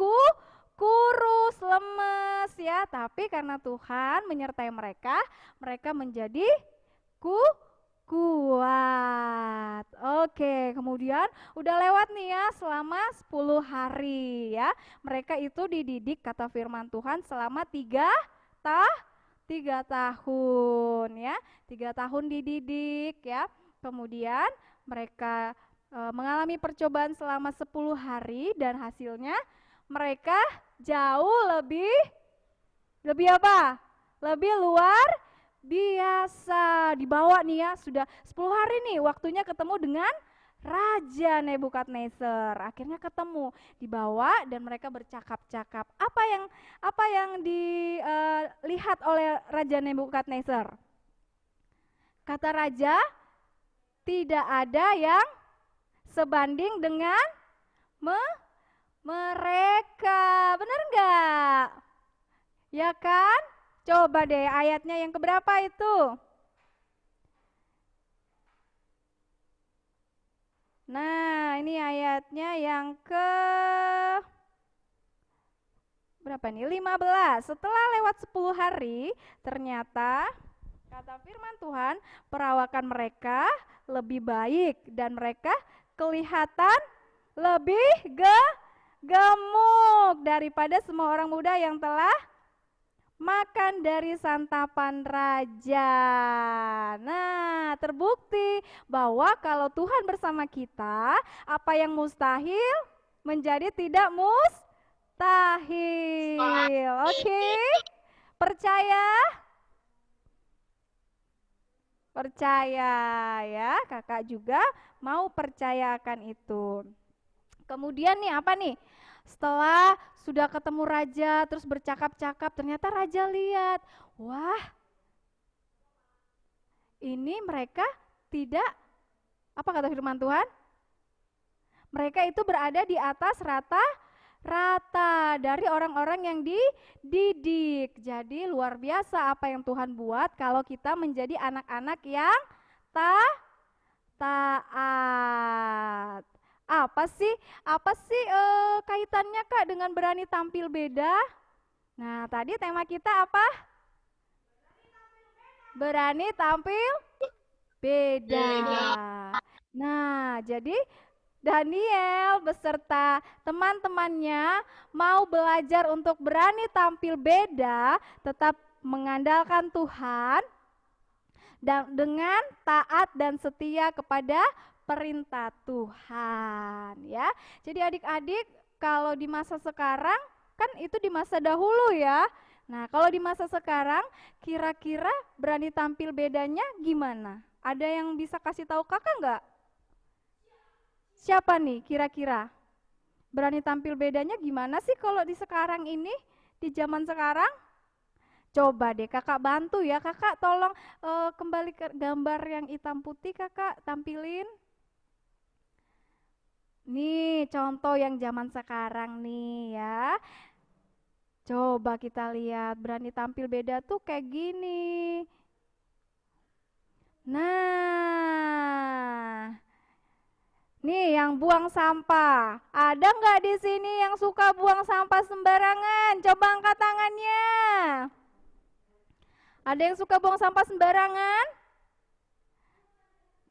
kurus, lemes ya, tapi karena Tuhan menyertai mereka menjadi kuat. Oke, kemudian udah lewat nih ya selama 10 hari ya. Mereka itu dididik kata firman Tuhan selama 3 tahun ya. 3 tahun dididik ya. Kemudian mereka mengalami percobaan selama 10 hari dan hasilnya mereka jauh lebih apa? Lebih luar biasa. Dibawa nih ya, sudah 10 hari nih waktunya ketemu dengan Raja Nebukadnezar. Akhirnya ketemu, dibawa dan mereka bercakap-cakap. Apa yang dilihat oleh Raja Nebukadnezar? Kata raja, tidak ada yang sebanding dengan mereka. Benar enggak? Ya kan? Coba deh ayatnya yang keberapa itu? Nah, ini ayatnya yang ke berapa nih? 15. Setelah lewat 10 hari, ternyata kata firman Tuhan, perawakan mereka lebih baik dan mereka kelihatan lebih gemuk daripada semua orang muda yang telah makan dari santapan raja. Nah, terbukti bahwa kalau Tuhan bersama kita, apa yang mustahil menjadi tidak mustahil. Oke? Percaya? Percaya ya, kakak juga mau percaya akan itu. Kemudian nih apa nih? Setelah sudah ketemu raja, terus bercakap-cakap, ternyata raja lihat, wah, ini mereka tidak, apa kata firman Tuhan? Mereka itu berada di atas rata-rata dari orang-orang yang dididik. Jadi luar biasa apa yang Tuhan buat kalau kita menjadi anak-anak yang taat. Apa sih kaitannya Kak dengan berani tampil beda? Nah, tadi tema kita apa? Berani tampil beda. Nah, jadi Daniel beserta teman-temannya mau belajar untuk berani tampil beda, tetap mengandalkan Tuhan dan dengan taat dan setia kepada perintah Tuhan ya. Jadi adik-adik, kalau di masa sekarang kan itu di masa dahulu ya. Nah, kalau di masa sekarang kira-kira berani tampil bedanya gimana? Ada yang bisa kasih tahu kakak nggak? Siapa nih kira-kira? Berani tampil bedanya gimana sih kalau di sekarang ini, di zaman sekarang? Coba deh kakak bantu ya, kakak tolong kembali ke gambar yang hitam putih, kakak tampilin. Nih contoh yang zaman sekarang nih ya. Coba kita lihat, berani tampil beda tuh kayak gini. Nah, nih yang buang sampah. Ada nggak di sini yang suka buang sampah sembarangan? Coba angkat tangannya. Ada yang suka buang sampah sembarangan?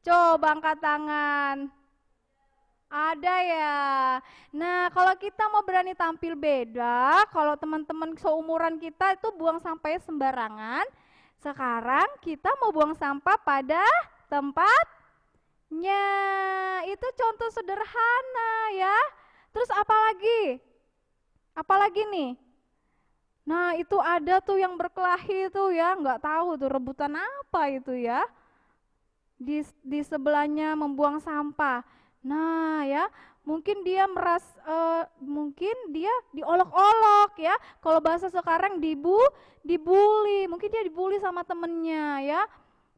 Coba angkat tangan. Ada ya. Nah, kalau kita mau berani tampil beda, kalau teman-teman seumuran kita itu buang sampahnya sembarangan, sekarang kita mau buang sampah pada tempatnya. Itu contoh sederhana ya. Terus apalagi? Apalagi nih? Nah, itu ada tuh yang berkelahi tuh ya, nggak tahu tuh rebutan apa itu ya. Di sebelahnya membuang sampah. Nah ya, mungkin dia mungkin dia diolok-olok ya. Kalau bahasa sekarang dibully, mungkin dia dibully sama temennya ya.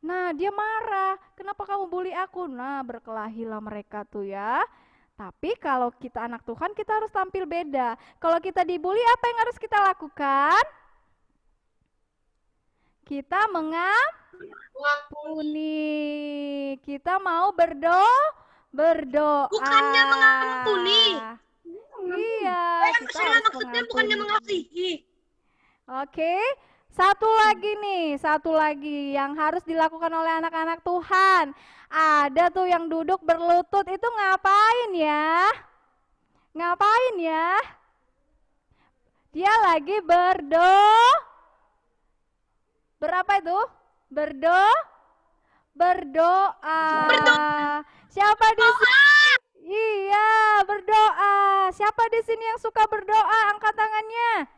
Nah dia marah, kenapa kamu bully aku? Nah berkelahilah mereka tuh ya. Tapi kalau kita anak Tuhan kita harus tampil beda. Kalau kita dibully apa yang harus kita lakukan? Kita mengampuni. Kita mau berdoa. Bukannya mengampuni. Iya. Saya maksudnya bukannya mengasihi. Oke. Satu lagi yang harus dilakukan oleh anak-anak Tuhan. Ada tuh yang duduk berlutut itu ngapain ya? Ngapain ya? Dia lagi berapa itu? Berdoa. Siapa di sini? Iya, berdoa. Siapa di sini yang suka berdoa? Angkat tangannya.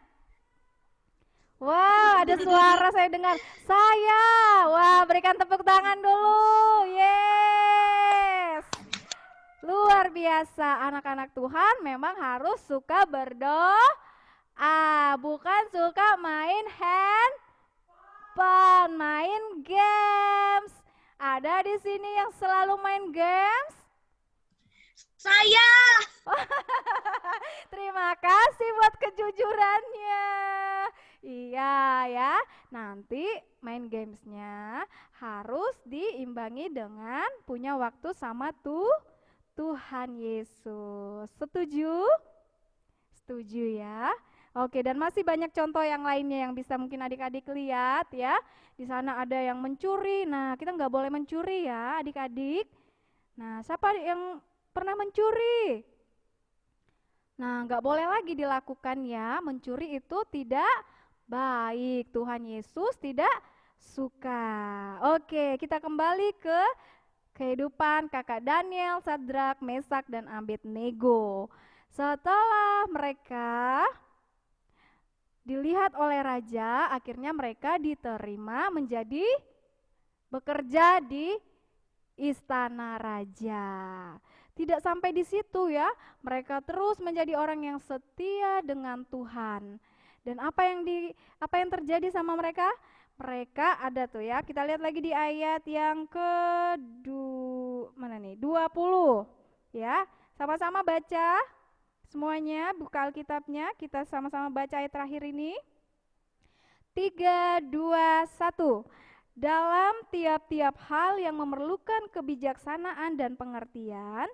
Wah, ada suara saya dengar. Saya. Wah, berikan tepuk tangan dulu. Yes. Luar biasa. Anak-anak Tuhan memang harus suka berdoa. Bukan suka main handphone, main games. Ada di sini yang selalu main games? Saya. Terima kasih buat kejujurannya. Iya ya, nanti main gamesnya harus diimbangi dengan punya waktu sama Tuhan Yesus. Setuju? Setuju ya. Oke, dan masih banyak contoh yang lainnya yang bisa mungkin adik-adik lihat ya. Di sana ada yang mencuri. Nah, kita nggak boleh mencuri ya, adik-adik. Nah, siapa yang pernah mencuri? Nah, nggak boleh lagi dilakukan ya. Mencuri itu tidak baik. Tuhan Yesus tidak suka. Oke, kita kembali ke kehidupan kakak Daniel, Sadrak, Mesak, dan Abednego. Setelah mereka dilihat oleh raja, akhirnya mereka diterima menjadi bekerja di istana raja. Tidak sampai di situ ya, mereka terus menjadi orang yang setia dengan Tuhan. Dan apa yang terjadi sama mereka? Mereka ada tuh ya, kita lihat lagi di ayat yang mana nih? 20 ya. Sama-sama baca semuanya, buka Alkitabnya, kita sama-sama baca ayat terakhir ini. 3, 2, 1. Dalam tiap-tiap hal yang memerlukan kebijaksanaan dan pengertian,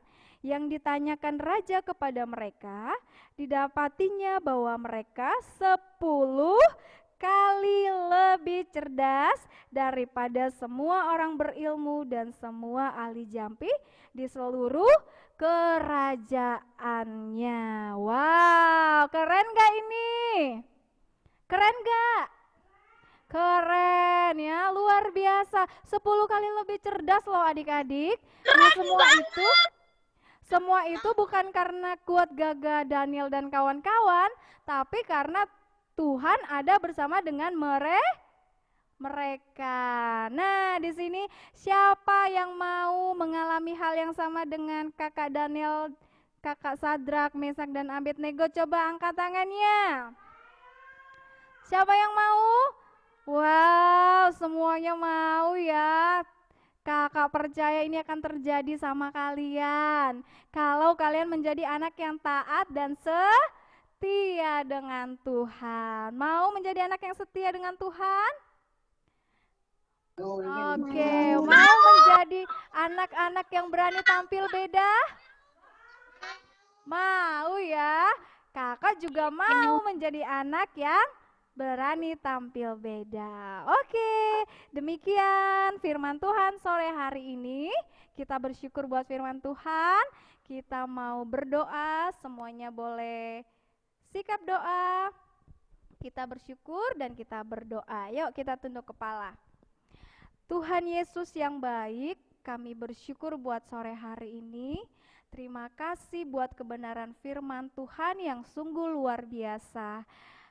yang ditanyakan raja kepada mereka, didapatinya bahwa mereka 10 kali lebih cerdas daripada semua orang berilmu dan semua ahli jampi di seluruh kerajaannya. Wow, keren gak ini? Keren gak? Keren ya, luar biasa. 10 kali lebih cerdas loh adik-adik. Nah, semua itu bukan karena kuat gagah Daniel dan kawan-kawan, tapi karena Tuhan ada bersama dengan mereka. Nah, di sini siapa yang mau mengalami hal yang sama dengan kakak Daniel, kakak Sadrak, Mesak, dan Abednego? Coba angkat tangannya. Siapa yang mau? Wow, semuanya mau ya. Kakak percaya ini akan terjadi sama kalian. Kalau kalian menjadi anak yang taat dan setia dengan Tuhan. Mau menjadi anak yang setia dengan Tuhan? Oke, mau menjadi anak-anak yang berani tampil beda? Mau ya. Kakak juga mau menjadi anak yang berani tampil beda. Oke, demikian firman Tuhan sore hari ini. Kita bersyukur buat firman Tuhan. Kita mau berdoa, semuanya boleh sikap doa. Kita bersyukur dan kita berdoa. Yuk kita tunduk kepala. Tuhan Yesus yang baik, kami bersyukur buat sore hari ini. Terima kasih buat kebenaran firman Tuhan yang sungguh luar biasa.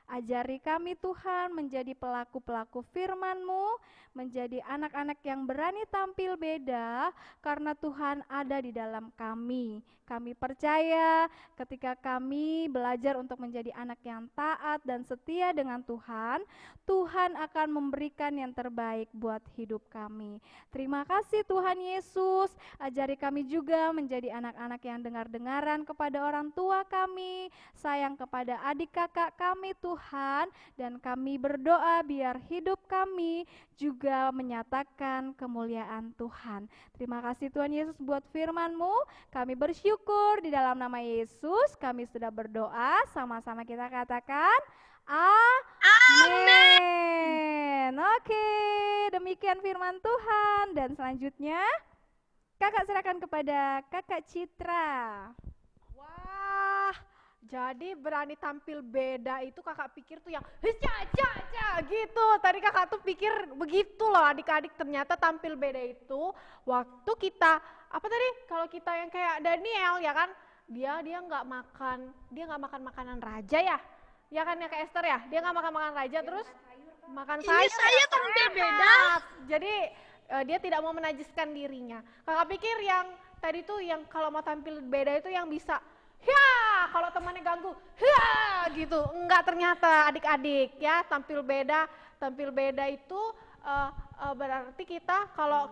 Ajari kami Tuhan menjadi pelaku-pelaku firman-Mu, menjadi anak-anak yang berani tampil beda karena Tuhan ada di dalam kami. Kami percaya ketika kami belajar untuk menjadi anak yang taat dan setia dengan Tuhan, Tuhan akan memberikan yang terbaik buat hidup kami. Terima kasih Tuhan Yesus, ajari kami juga menjadi anak-anak yang dengar-dengaran kepada orang tua kami, sayang kepada adik kakak kami Tuhan, dan kami berdoa biar hidup kami juga menyatakan kemuliaan Tuhan. Terima kasih Tuhan Yesus buat firman-Mu, kami bersyukur di dalam nama Yesus, kami sudah berdoa, sama-sama kita katakan, amin. Oke, demikian firman Tuhan, dan selanjutnya kakak serahkan kepada kakak Citra. Wah, jadi berani tampil beda itu kakak pikir tuh yang gitu. Tadi kakak tuh pikir begitu loh adik-adik, ternyata tampil beda itu waktu kita, apa tadi, kalau kita yang kayak Daniel ya kan, dia nggak makan makanan raja ya kan ya kayak Esther ya, dia nggak makan makanan raja terus makan sayur. Ini saya tampil beda. Jadi dia tidak mau menajiskan dirinya. Kakak pikir yang tadi tuh yang kalau mau tampil beda itu yang bisa kalau temannya ganggu, gitu. Enggak, ternyata adik-adik ya, tampil beda itu berarti kita kalau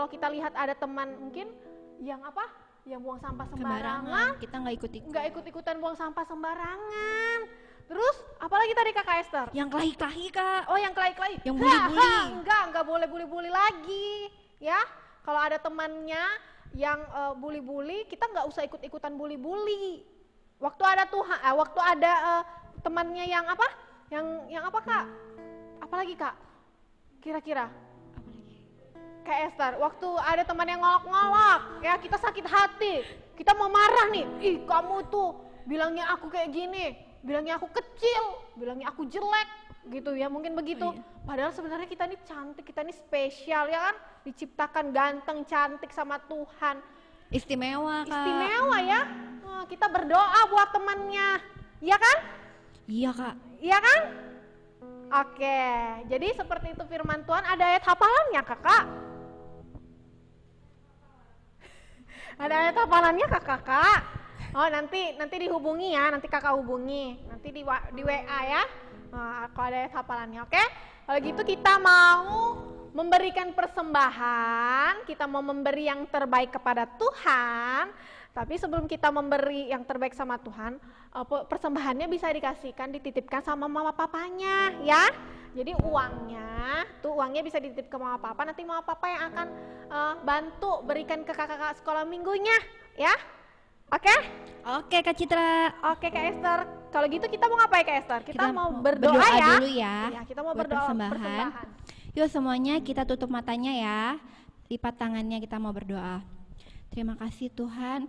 kita lihat ada teman mungkin yang apa? Yang buang sampah sembarangan, kita nggak ikut-ikutan buang sampah sembarangan. Terus apalagi tadi kakak Esther? Yang kelahi-kelahi kak. Oh yang kelahi-kelahi. Yang bully-bully. Enggak boleh bully-bully lagi. Ya, kalau ada temannya yang bully-bully, kita nggak usah ikut-ikutan bully-bully. Waktu ada temannya yang apa? Yang apa kak? Apalagi kak? Kira-kira? Kayak Esther, waktu ada teman yang ngolok-ngolok, ya kita sakit hati, kita mau marah nih, ih kamu tuh bilangnya aku kayak gini, bilangnya aku kecil, bilangnya aku jelek, gitu ya, mungkin begitu. Padahal sebenarnya kita ini cantik, kita ini spesial ya kan, diciptakan ganteng, cantik sama Tuhan. Istimewa kak. Istimewa ya, kita berdoa buat temannya, iya kan? Iya kak. Iya kan? Oke, jadi seperti itu firman Tuhan. Ada ayat hafalannya, Kakak? Ada ayat hafalannya, Kakak? Oh, nanti dihubungi ya, nanti Kakak hubungi. Nanti di WA ya. Nah, kalau ada ayat hafalannya, oke? Kalau gitu kita mau memberikan persembahan, kita mau memberi yang terbaik kepada Tuhan. Tapi sebelum kita memberi yang terbaik sama Tuhan, persembahannya bisa dikasihkan, dititipkan sama mama papanya ya. Jadi uangnya bisa dititip ke mama papa, nanti mama papa yang akan bantu berikan ke kakak-kakak sekolah minggunya ya. Oke? Oke Kak Citra. Oke Kak Esther. Kalau gitu kita mau ngapain Kak Esther? Kita mau berdoa berdoa ya. dulu ya. Iya, kita mau buat berdoa persembahan. Yuk semuanya kita tutup matanya ya. Lipat tangannya, kita mau berdoa. Terima kasih Tuhan,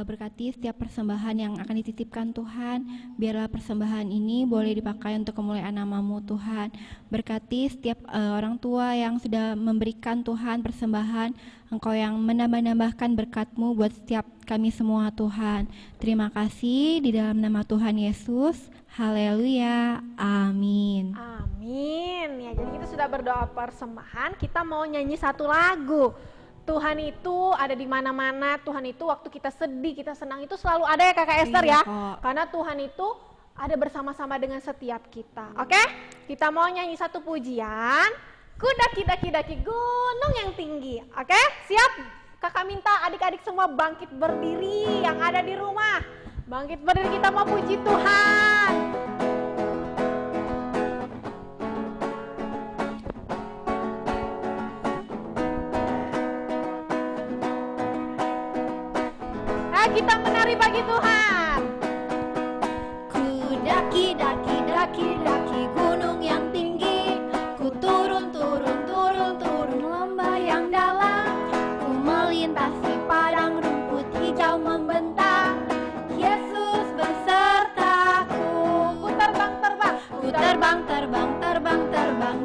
berkati setiap persembahan yang akan dititipkan Tuhan. Biarlah persembahan ini boleh dipakai untuk kemuliaan nama-Mu Tuhan. Berkati setiap orang tua yang sudah memberikan Tuhan persembahan, Engkau yang menambah-nambahkan berkat-Mu buat setiap kami semua Tuhan. Terima kasih di dalam nama Tuhan Yesus. Haleluya. Amin. Amin. Ya, jadi kita sudah berdoa persembahan, kita mau nyanyi satu lagu. Tuhan itu ada di mana-mana. Tuhan itu waktu kita sedih, kita senang itu selalu ada ya Kakak Esther ya. Karena Tuhan itu ada bersama-sama dengan setiap kita. Oke? Kita mau nyanyi satu pujian. Ku daki-daki gunung yang tinggi. Oke? Siap? Kakak minta adik-adik semua bangkit berdiri yang ada di rumah. Bangkit berdiri, kita mau puji Tuhan. Kita menari bagi Tuhan. Ku daki gunung yang tinggi, ku turun lembah yang dalam, ku melintasi padang rumput hijau membentang. Yesus besertaku. Ku terbang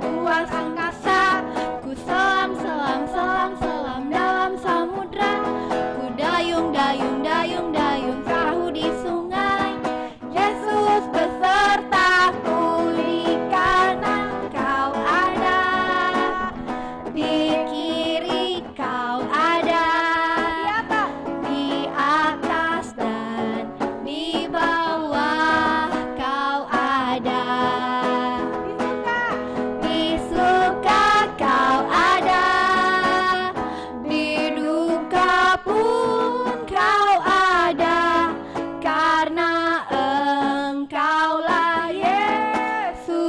luas angkasa, ku selam dalam samudra, ku dayung perahu di sungai. Yesus besertaku, di kanan Kau ada, di kiri Kau ada, di atas dan di bawah Kau ada. Di suka Kau ada, di duka pun Kau ada, karena Engkaulah Yesusku.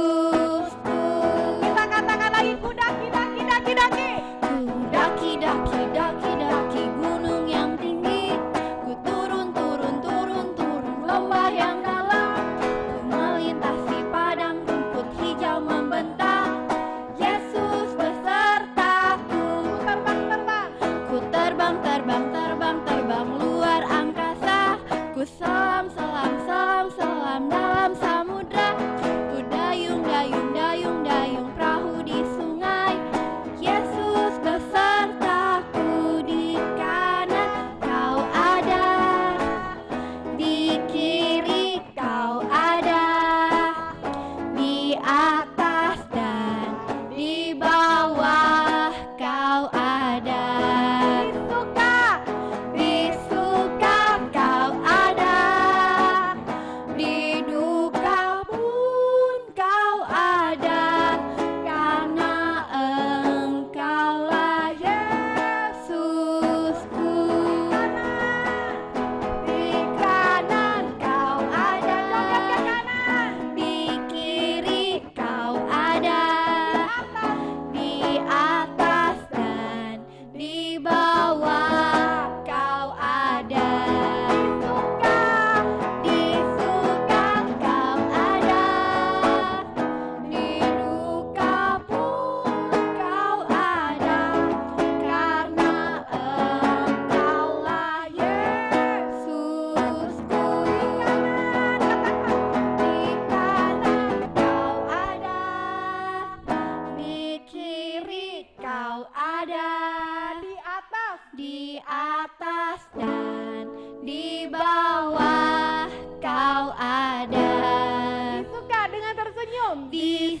Kita katakan lagi, ku daki. Ku daki gunung yang tinggi, ku turun lembah yang dalam, ku melintasi padang rumput hijau membentang. Yesus besertaku. Ku terbang luar angkasa, ku selam dalam samudra, ku dayung perahu di sungai. Yesus besertaku, di kanan Kau ada, di kiri Kau ada, di atas dan di bawah Kau ada. Di suka Kau ada, di duka pun Kau ada, karena Engkaulah Yesusku. Di kanan Kau ada, di kiri Kau ada, di atas dan di bawah Kau ada. Di suka Kau ada, di duka pun Kau ada, karena Engkaulah Yesusku. Di kanan Kau ada, di kiri Kau ada, di atas dan di bawah Kau ada. Suka dengan tersenyum. Di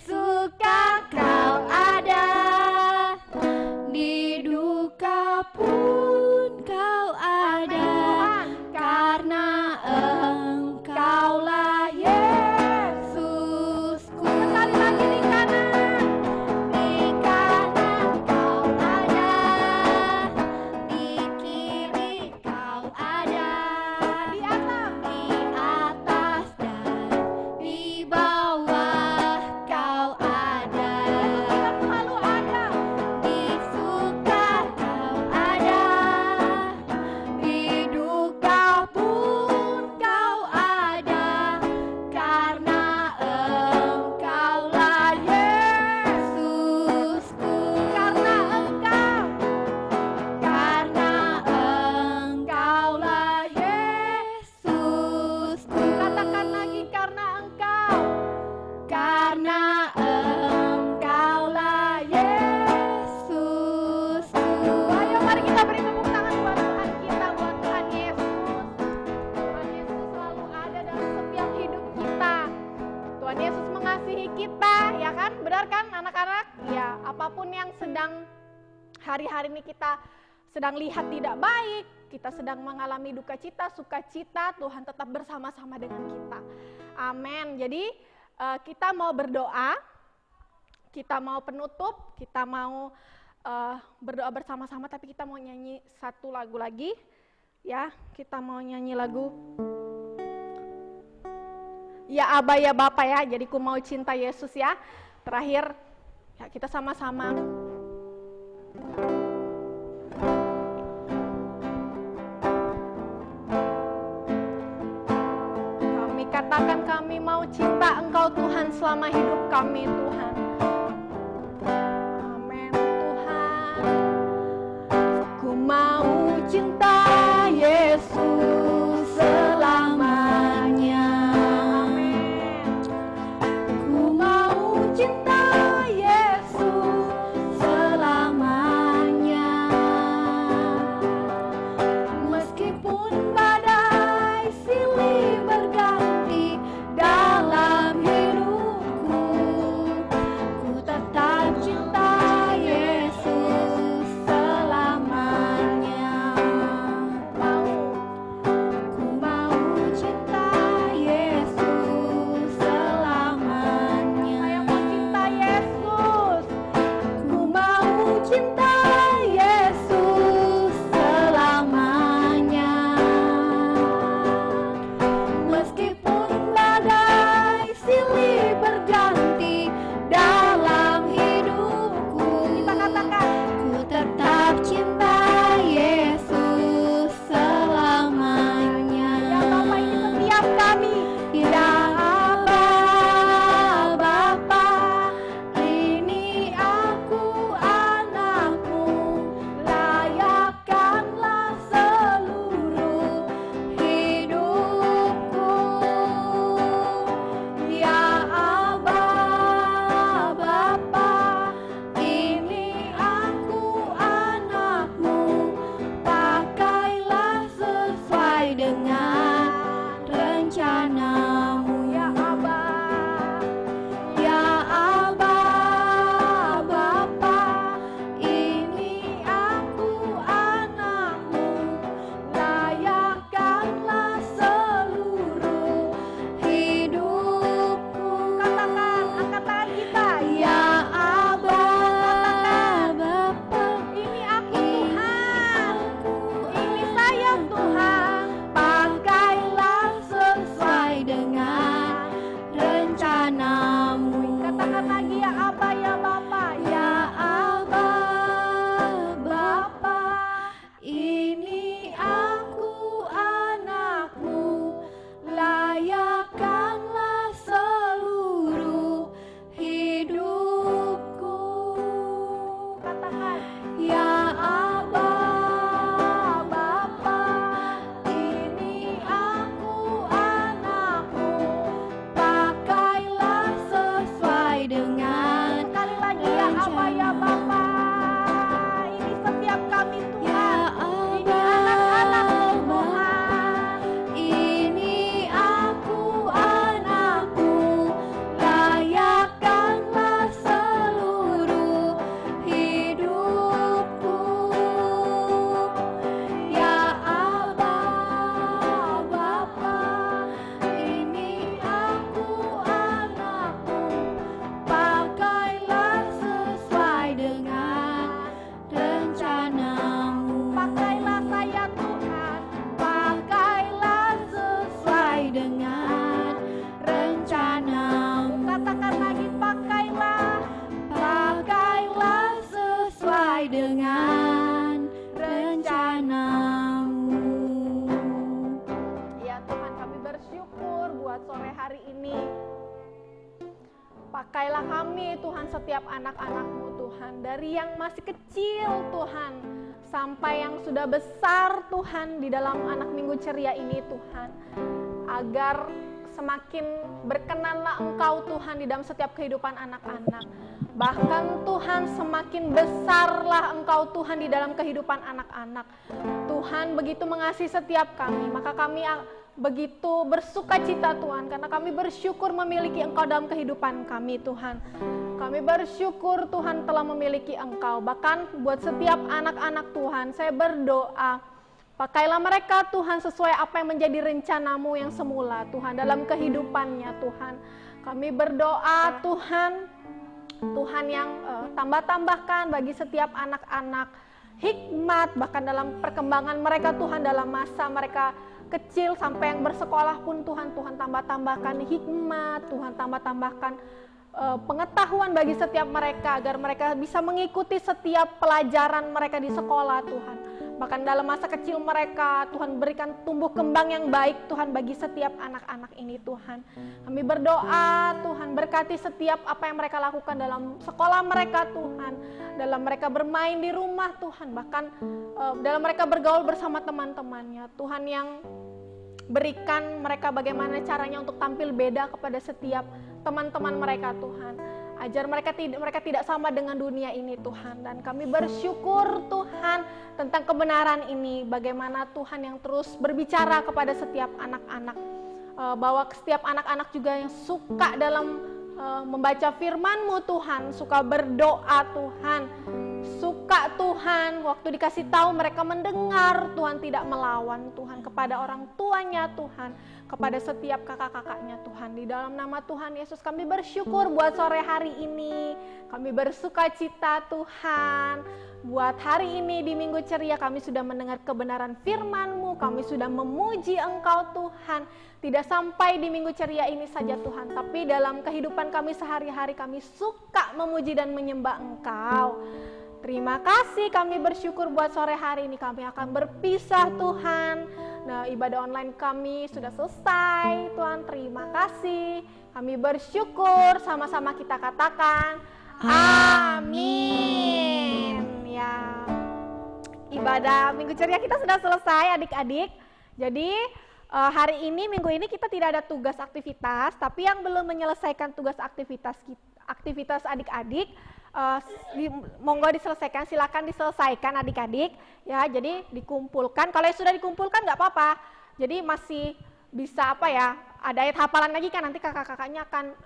hari-hari ini kita sedang lihat tidak baik, kita sedang mengalami duka cita, sukacita, Tuhan tetap bersama-sama dengan kita. Amin. Jadi kita mau berdoa, kita mau penutup, kita mau berdoa bersama-sama, tapi kita mau nyanyi satu lagu lagi. Ya, kita mau nyanyi lagu Ya Aba ya Bapa ya, jadi ku mau cinta Yesus ya. Terakhir, ya kita sama-sama. Katakan kami mau cinta Engkau Tuhan selama hidup kami Tuhan. Amin Tuhan. Ku mau cinta Yesus selamanya. Amin. Ku mau cinta Yesus selamanya. Meskipun badai silih berganti dalam hidupku, ku tetap cinta Yesus selamanya. Ku mau cinta Yesus selamanya. Saya mau cinta Yesus. Ku mau cinta Yesus selamanya. Meskipun badai silih berganti dalam hidupku, kita katakan, ku tetap cinta Yesus selamanya. Ya Bapa, ini setiap kami. Ya Aba, Bapa, ini aku anakmu, layakkanlah seluruh hidupku. Ya Aba, Bapa, ini aku anakmu, pakailah sesuai dengan rencanamu. Ya Aba, ya Aba, Bapa, ini aku anakmu, layakkanlah seluruh hidupku. Katakan, angkat tangan kita. Ya Aba, Bapa, ini aku Tuhan, ini saya Tuhan, pakailah sesuai dengan rencanamu. Katakan lagi, ya Aba, ya Bapa, ya Aba, Bapa, ini aku anakmu, layakkanlah seluruh hidupku. Katakan, ya Aba, Bapa, ini aku anakmu, pakailah sesuai dengan. Sekali lagi, ya Aba, ya Bapa, ini setiap kami Tuhan, ini anak-anak Tuhan, ini aku anakmu, layakkanlah seluruh hidupku. Ya Aba, Bapa, ini aku anakmu, pakailah sesuai dengan rencanamu. Pakailah saya Tuhan, pakailah sesuai dengan rencanamu. Katakan lagi, pakailah, pakailah sesuai dengan rencanamu. Ya Tuhan, kami bersyukur buat sore hari ini. Pakailah kami Tuhan, setiap anak-anak-Mu Tuhan, dari yang masih kecil Tuhan, sampai yang sudah besar Tuhan, di dalam anak minggu ceria ini Tuhan, agar semakin berkenanlah Engkau Tuhan di dalam setiap kehidupan anak-anak. Bahkan Tuhan, semakin besarlah Engkau Tuhan di dalam kehidupan anak-anak. Tuhan begitu mengasihi setiap kami, maka kami begitu bersuka cita Tuhan, karena kami bersyukur memiliki Engkau dalam kehidupan kami Tuhan. Kami bersyukur Tuhan telah memiliki Engkau. Bahkan buat setiap anak-anak Tuhan, saya berdoa, pakailah mereka Tuhan sesuai apa yang menjadi rencanamu yang semula Tuhan dalam kehidupannya Tuhan. Kami berdoa Tuhan, Tuhan yang tambah-tambahkan bagi setiap anak-anak hikmat, bahkan dalam perkembangan mereka Tuhan, dalam masa mereka kecil sampai yang bersekolah pun Tuhan, Tuhan tambah-tambahkan hikmat, Tuhan tambah-tambahkan pengetahuan bagi setiap mereka agar mereka bisa mengikuti setiap pelajaran mereka di sekolah Tuhan. Bahkan dalam masa kecil mereka Tuhan berikan tumbuh kembang yang baik Tuhan bagi setiap anak-anak ini Tuhan. Kami berdoa Tuhan berkati setiap apa yang mereka lakukan dalam sekolah mereka Tuhan, dalam mereka bermain di rumah Tuhan, bahkan dalam mereka bergaul bersama teman-temannya Tuhan, yang berikan mereka bagaimana caranya untuk tampil beda kepada setiap teman-teman mereka Tuhan. Ajar mereka tidak sama dengan dunia ini Tuhan. Dan kami bersyukur Tuhan tentang kebenaran ini, bagaimana Tuhan yang terus berbicara kepada setiap anak-anak, bahwa setiap anak-anak juga yang suka dalam membaca firman-Mu Tuhan, suka berdoa Tuhan, suka Tuhan waktu dikasih tahu mereka mendengar Tuhan, tidak melawan Tuhan kepada orang tuanya Tuhan, kepada setiap kakak-kakaknya Tuhan. Di dalam nama Tuhan Yesus kami bersyukur buat sore hari ini. Kami bersuka cita Tuhan, buat hari ini di Minggu Ceria kami sudah mendengar kebenaran firman-Mu, kami sudah memuji Engkau Tuhan. Tidak sampai di Minggu Ceria ini saja Tuhan, tapi dalam kehidupan kami sehari-hari kami suka memuji dan menyembah Engkau. Terima kasih, kami bersyukur buat sore hari ini. Kami akan berpisah Tuhan. Nah, ibadah online kami sudah selesai Tuhan. Terima kasih. Kami bersyukur, sama-sama kita katakan amin. Ya, ibadah Minggu Ceria kita sudah selesai adik-adik. Jadi hari ini, minggu ini kita tidak ada tugas aktivitas, tapi yang belum menyelesaikan tugas aktivitas adik-adik, monggo diselesaikan, silakan diselesaikan adik-adik ya. Jadi dikumpulkan, kalau sudah dikumpulkan nggak apa-apa, jadi masih bisa ada ayat hafalan lagi kan, nanti kakak-kakaknya akan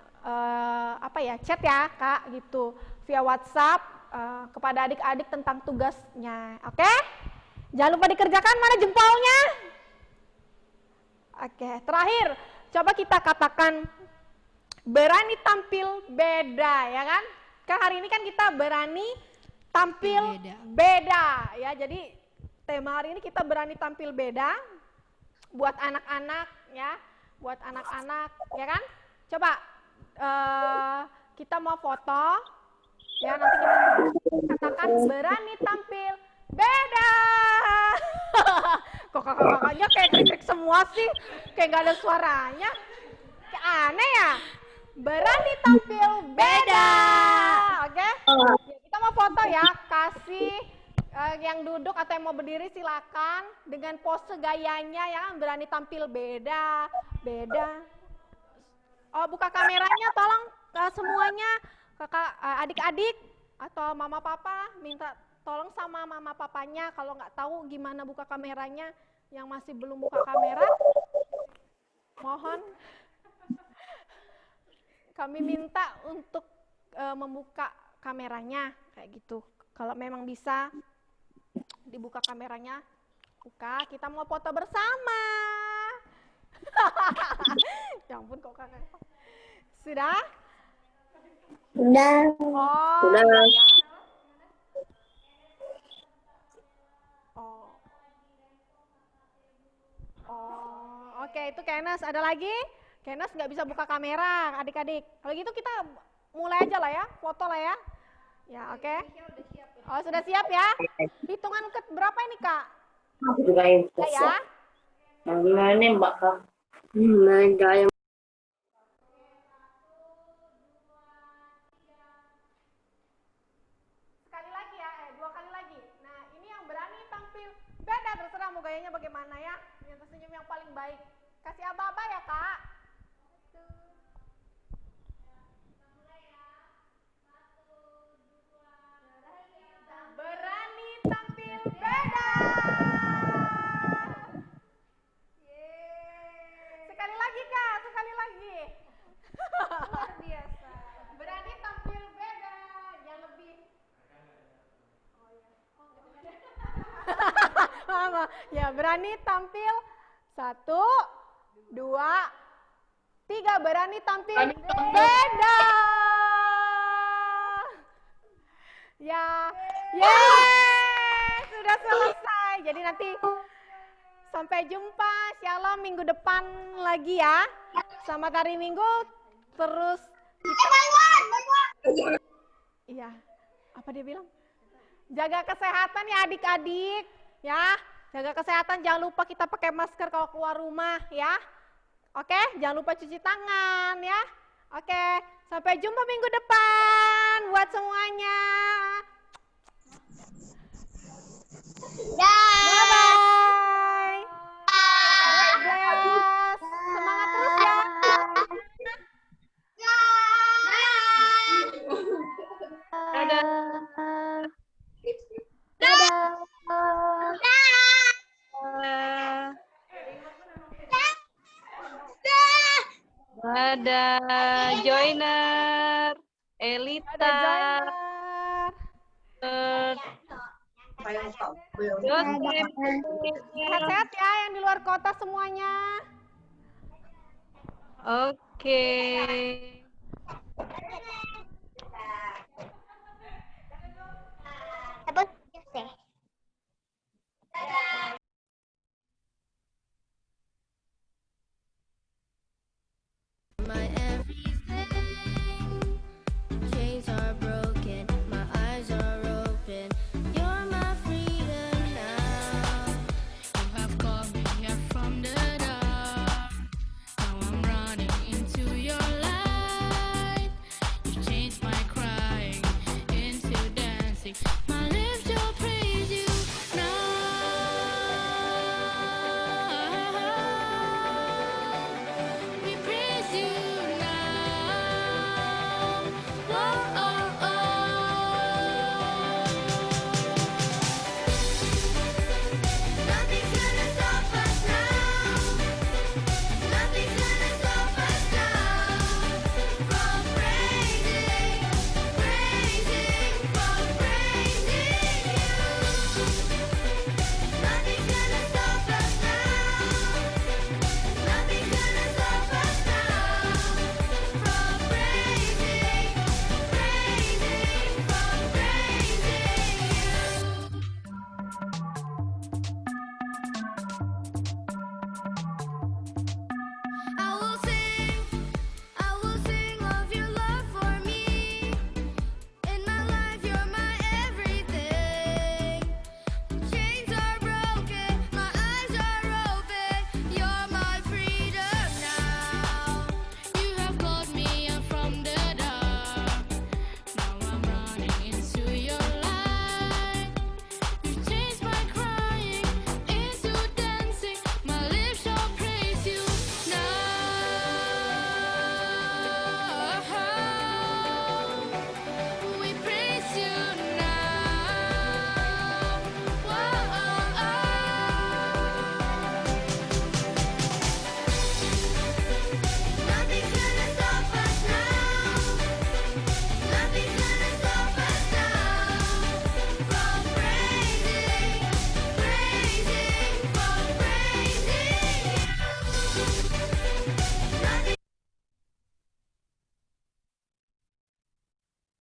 chat ya kak gitu via WhatsApp kepada adik-adik tentang tugasnya. Oke? Jangan lupa dikerjakan, mana jempolnya? Oke, terakhir coba kita katakan berani tampil beda, ya kan? Kan hari ini kan kita berani tampil beda ya. Jadi tema hari ini kita berani tampil beda buat anak-anak ya, buat anak-anak ya kan? Coba kita mau foto ya, nanti kita katakan berani tampil beda. Kok kakak-kakaknya kayak krik-krik semua sih, kayak nggak ada suaranya, kayak aneh ya. Berani tampil beda, oke? Ya, kita mau foto ya, kasih yang duduk atau yang mau berdiri silakan dengan pose gayanya ya, berani tampil beda, beda. Oh, buka kameranya, tolong semuanya, kakak, adik-adik atau mama papa minta tolong sama mama papanya kalau nggak tahu gimana buka kameranya, yang masih belum buka kamera, mohon kami minta untuk membuka kameranya kayak gitu. Kalau memang bisa dibuka kameranya, buka. Kita mau foto bersama. Ya ampun kok kakak. Sudah? Udah. Oh, Udah. ya. Oh, oke, itu Kenes. Ada lagi? Kenes nggak bisa buka kamera, adik-adik. Kalau gitu kita mulai aja lah ya, foto lah ya. Ya, oke. Oh, sudah siap ya? Hitungan ke berapa ini, Kak? Aku juga yang Ya. Yang gimana nih, Mbak Kak? Gaya. Sekali lagi ya, 2 kali lagi. Nah, ini yang berani tampil beda, terserah mau gayanya bagaimana ya. Yang tersenyum yang paling baik. Kasih aba-aba ya, Kak. Berani tampil beda. Sekali lagi Kak, sekali lagi. Luar biasa. Berani tampil beda. Ya, berani tampil. 1, 2, 3. Berani tampil. Beda. Ya, sudah selesai. Jadi nanti sampai jumpa, insyaallah minggu depan lagi ya. Selamat hari Minggu. Terus iya, apa dia bilang? Jaga kesehatan ya adik-adik, ya. Jaga kesehatan, jangan lupa kita pakai masker kalau keluar rumah ya. Oke, jangan lupa cuci tangan ya. Oke, sampai jumpa minggu depan buat semuanya. Bye-bye. God bless. Semangat terus ya. Ada joiner, Elita, Sehat-sehat ya yang di luar kota semuanya. Oke.